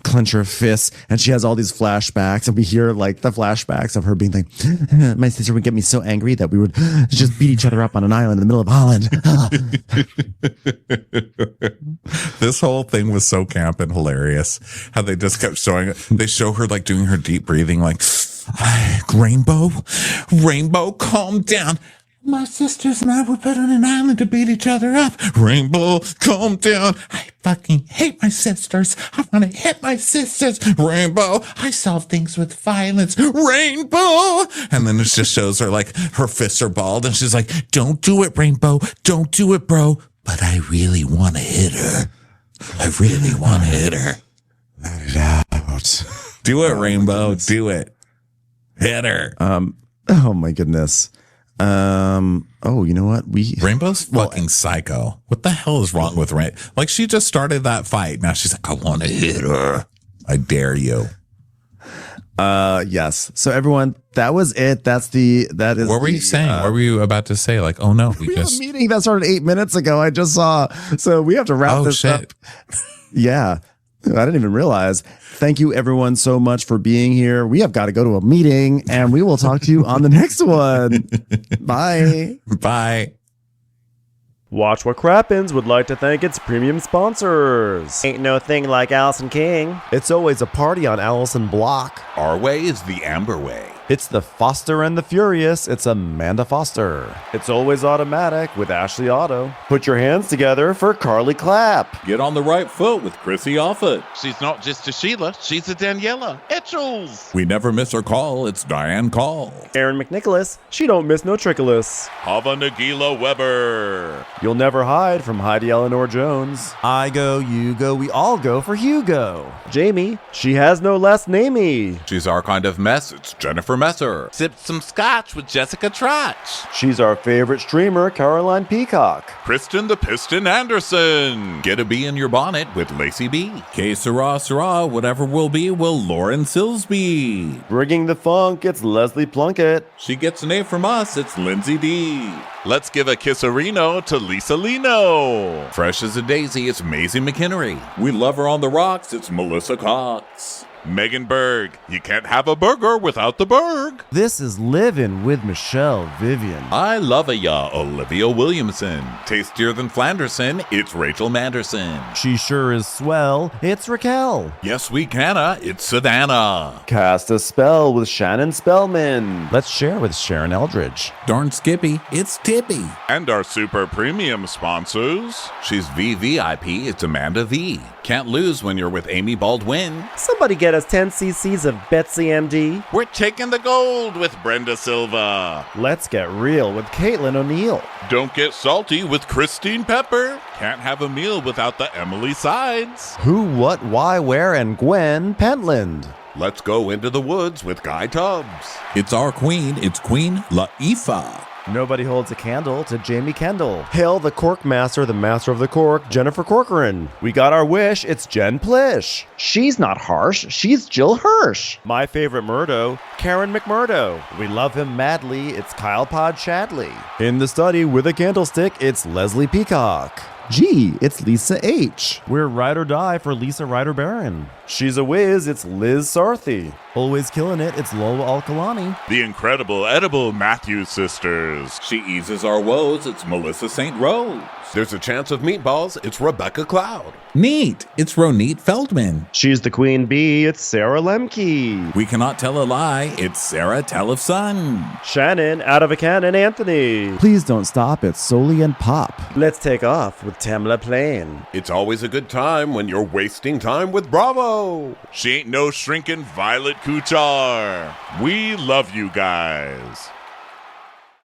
clench her fists, and she has all these flashbacks, and we hear like the flashbacks of her being like, my sister would get me so angry that we would just beat each other up on an island in the middle of Holland. This whole thing was so camp and hilarious. How they just kept showing it. They show her like doing her deep breathing, like, Rainbow, calm down. My sisters and I would put on an island to beat each other up. Rainbow, calm down. I fucking hate my sisters. I want to hit my sisters. Rainbow, I solve things with violence. Rainbow. And then it just shows her like her fists are balled, and she's like, don't do it, Rainbow. Don't do it, bro. But I really want to hit her. I really want to hit her. Let it out. Do it, Rainbow. Do it. Hit her. Oh my goodness. Oh, you know what? Rainbow's fucking psycho. What the hell is wrong with Rainbow? Like, she just started that fight. Now she's like, I want to hit her. I dare you. Yes. So everyone, that was it. That is. What were you saying? What were you about to say? Like, oh no, we have a meeting that started 8 minutes ago. I just saw. So we have to wrap this up. Yeah. I didn't even realize. Thank you everyone so much for being here. We have got to go to a meeting and we will talk to you on the next one. Bye. Bye. Watch What Crappens would like to thank its premium sponsors. Ain't no thing like Allison King. It's always a party on Allison Block. Our way is the Amber way. It's the Foster and the Furious. It's Amanda Foster. It's always automatic with Ashley Auto. Put your hands together for Carly Clapp. Get on the right foot with Chrissy Offit. She's not just a Sheila, she's a Daniela. Etchels. We never miss her call. It's Diane Call. Aaron McNicholas. She don't miss no trickolas. Hava Nagila Weber. You'll never hide from Heidi Eleanor Jones. I go, you go, we all go for Hugo. Jamie. She has no last namey. She's our kind of mess. It's Jennifer Messer. Sipped some scotch with Jessica Trotch. She's our favorite streamer, Caroline Peacock. Kristen the Piston Anderson. Get a bee in your bonnet with Lacey B. Que sera, whatever will be, will Lauren Silsby. Bringing the funk, it's Leslie Plunkett. She gets an A from us, it's Lindsay D. Let's give a kisserino to Lisa Lino. Fresh as a daisy, it's Maisie McHenry. We love her on the rocks, it's Melissa Cox. Megan Berg. You can't have a burger without the Berg. This is Livin' with Michelle Vivian. I love ya, Olivia Williamson. Tastier than Flanderson, it's Rachel Manderson. She sure is swell, it's Raquel. Yes, we canna, it's Savannah. Cast a spell with Shannon Spellman. Let's share with Sharon Eldridge. Darn Skippy, it's Tippy. And our super premium sponsors. She's VVIP, it's Amanda V. Can't lose when you're with Amy Baldwin. Somebody get us 10 cc's of Betsy MD. We're taking the gold with Brenda Silva. Let's get real with Caitlin O'Neill. Don't get salty with Christine Pepper. Can't have a meal without the Emily Sides. Who, what, why, where, and Gwen Pentland. Let's go into the woods with Guy Tubbs. It's our queen, it's Queen Laifah. Nobody holds a candle to Jamie Kendall. Hail the Cork Master, the Master of the Cork, Jennifer Corcoran. We got our wish, it's Jen Plish. She's not harsh, she's Jill Hirsch. My favorite Murdo, Karen McMurdo. We love him madly, it's Kyle Pod Shadley. In the study with a candlestick, it's Leslie Peacock. Gee, it's Lisa H. We're ride or die for Lisa Ryder Barron. She's a whiz, it's Liz Sarthy. Always killing it, it's Lola Alkalani. The incredible edible Matthews sisters. She eases our woes, it's Melissa St. Rose. There's a chance of meatballs, it's Rebecca Cloud. Neat, it's Ronit Feldman. She's the queen bee, it's Sarah Lemke. We cannot tell a lie, it's Sarah Telefson. Shannon, out of a cannon, Anthony. Please don't stop, it's Soli and Pop. Let's take off with Tamla Plain. It's always a good time when you're wasting time with Bravo. She ain't no shrinking Violet Kuchar. We love you guys.